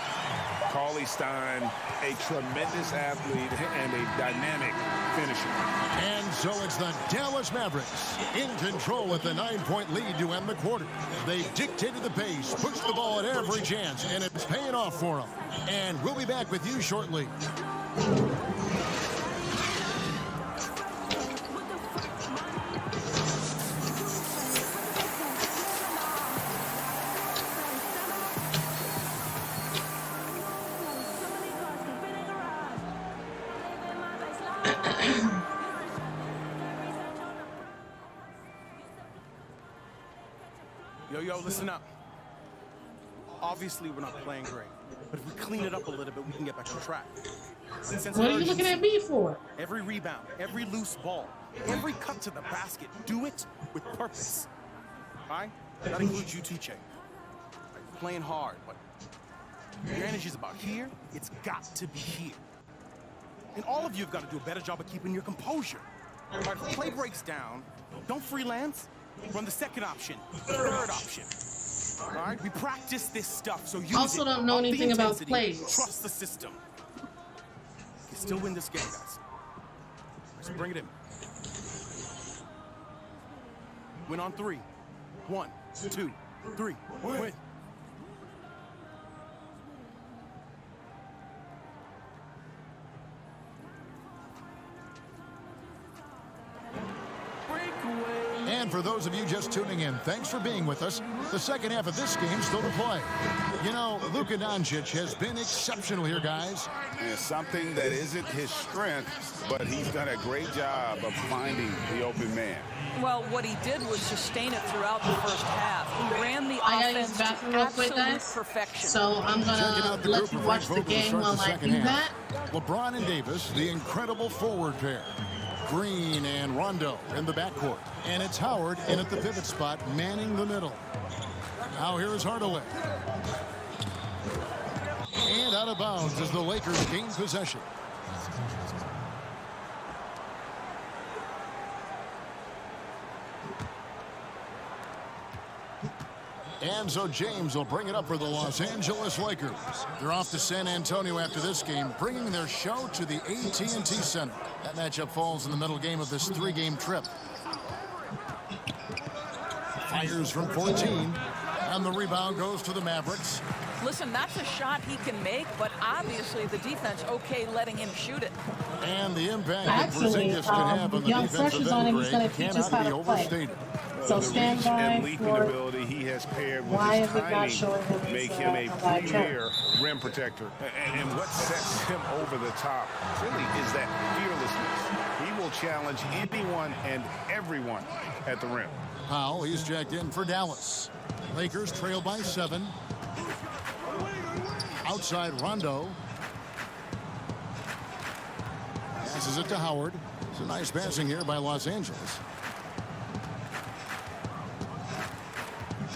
Speaker 9: Cauley-Stein, a tremendous athlete and a dynamic finisher.
Speaker 4: And so it's the Dallas Mavericks in control with the 9-point lead to end the quarter. They dictated the pace, pushed the ball at every chance, and it's paying off for them. And we'll be back with you shortly.
Speaker 5: Yo, listen up. Obviously, we're not playing great, but if we clean it up a little bit, we can get back on track.
Speaker 1: What are you looking at me for?
Speaker 5: Every rebound, every loose ball, every cut to the basket, do it with purpose. All right? That includes you too, Che. Playing hard, but your energy's about here, it's got to be here. And all of you have got to do a better job of keeping your composure. All right, if the play breaks down, don't freelance. Run the second option, third option. All right, we practice this stuff, so use
Speaker 1: also don't know anything about plays.
Speaker 5: Trust the system. You still win this game, guys. So bring it in. Win on 3. 1, 2, 3. Win.
Speaker 4: And for those of you just tuning in, thanks for being with us. The second half of this game still to play. You know, Luka Doncic has been exceptional here, guys.
Speaker 9: It's something that isn't his strength, but he's done a great job of finding the open man.
Speaker 3: Well, what he did was sustain it throughout the first half. He ran the offense to absolute perfection.
Speaker 1: So I'm going to let you watch the game while I do that.
Speaker 4: LeBron and Davis, the incredible forward pair. Green and Rondo in the backcourt. And it's Howard in at the pivot spot, manning the middle. Now here is Hardaway. And out of bounds as the Lakers gain possession. And so James will bring it up for the Los Angeles Lakers. They're off to San Antonio after this game, bringing their show to the AT&T Center. That matchup falls in the middle game of this 3-game trip. Fires from 14, and the rebound goes to the Mavericks.
Speaker 3: Listen, that's a shot he can make, but obviously the defense okay letting him shoot it.
Speaker 4: And the impact that Porzingis can have on the defensive end grade cannot be overstated.
Speaker 13: So stand by for
Speaker 6: ability he has paired with
Speaker 13: why
Speaker 6: his
Speaker 13: is it not showing
Speaker 6: timing
Speaker 13: him
Speaker 6: make
Speaker 13: his,
Speaker 6: him a
Speaker 13: live
Speaker 6: premier rim protector. And what sets him over the top really is that fearlessness. He will challenge anyone and everyone at the rim.
Speaker 4: Powell, he's checked in for Dallas. Lakers trail by 7. Outside Rondo. Passes it to Howard. It's a nice passing here by Los Angeles.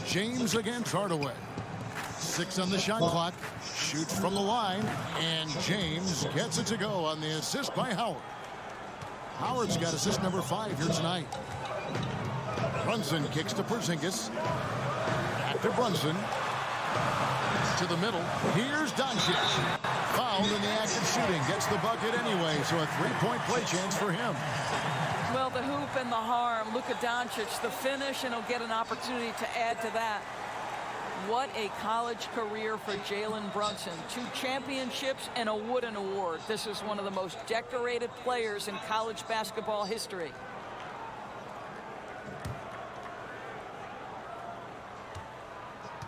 Speaker 4: James against Hardaway. 6 on the shot clock. Shoots from the line. And James gets it to go on the assist by Howard. Howard's got assist number 5 here tonight. Brunson kicks to Porzingis. Back to Brunson. To the middle. Here's Doncic. Fouled in the act of shooting. Gets the bucket anyway, so a 3-point play chance for him.
Speaker 3: Well, the hoop and the harm. Luka Doncic, the finish, and he'll get an opportunity to add to that. What a college career for Jalen Brunson. 2 championships and a Wooden Award. This is one of the most decorated players in college basketball history.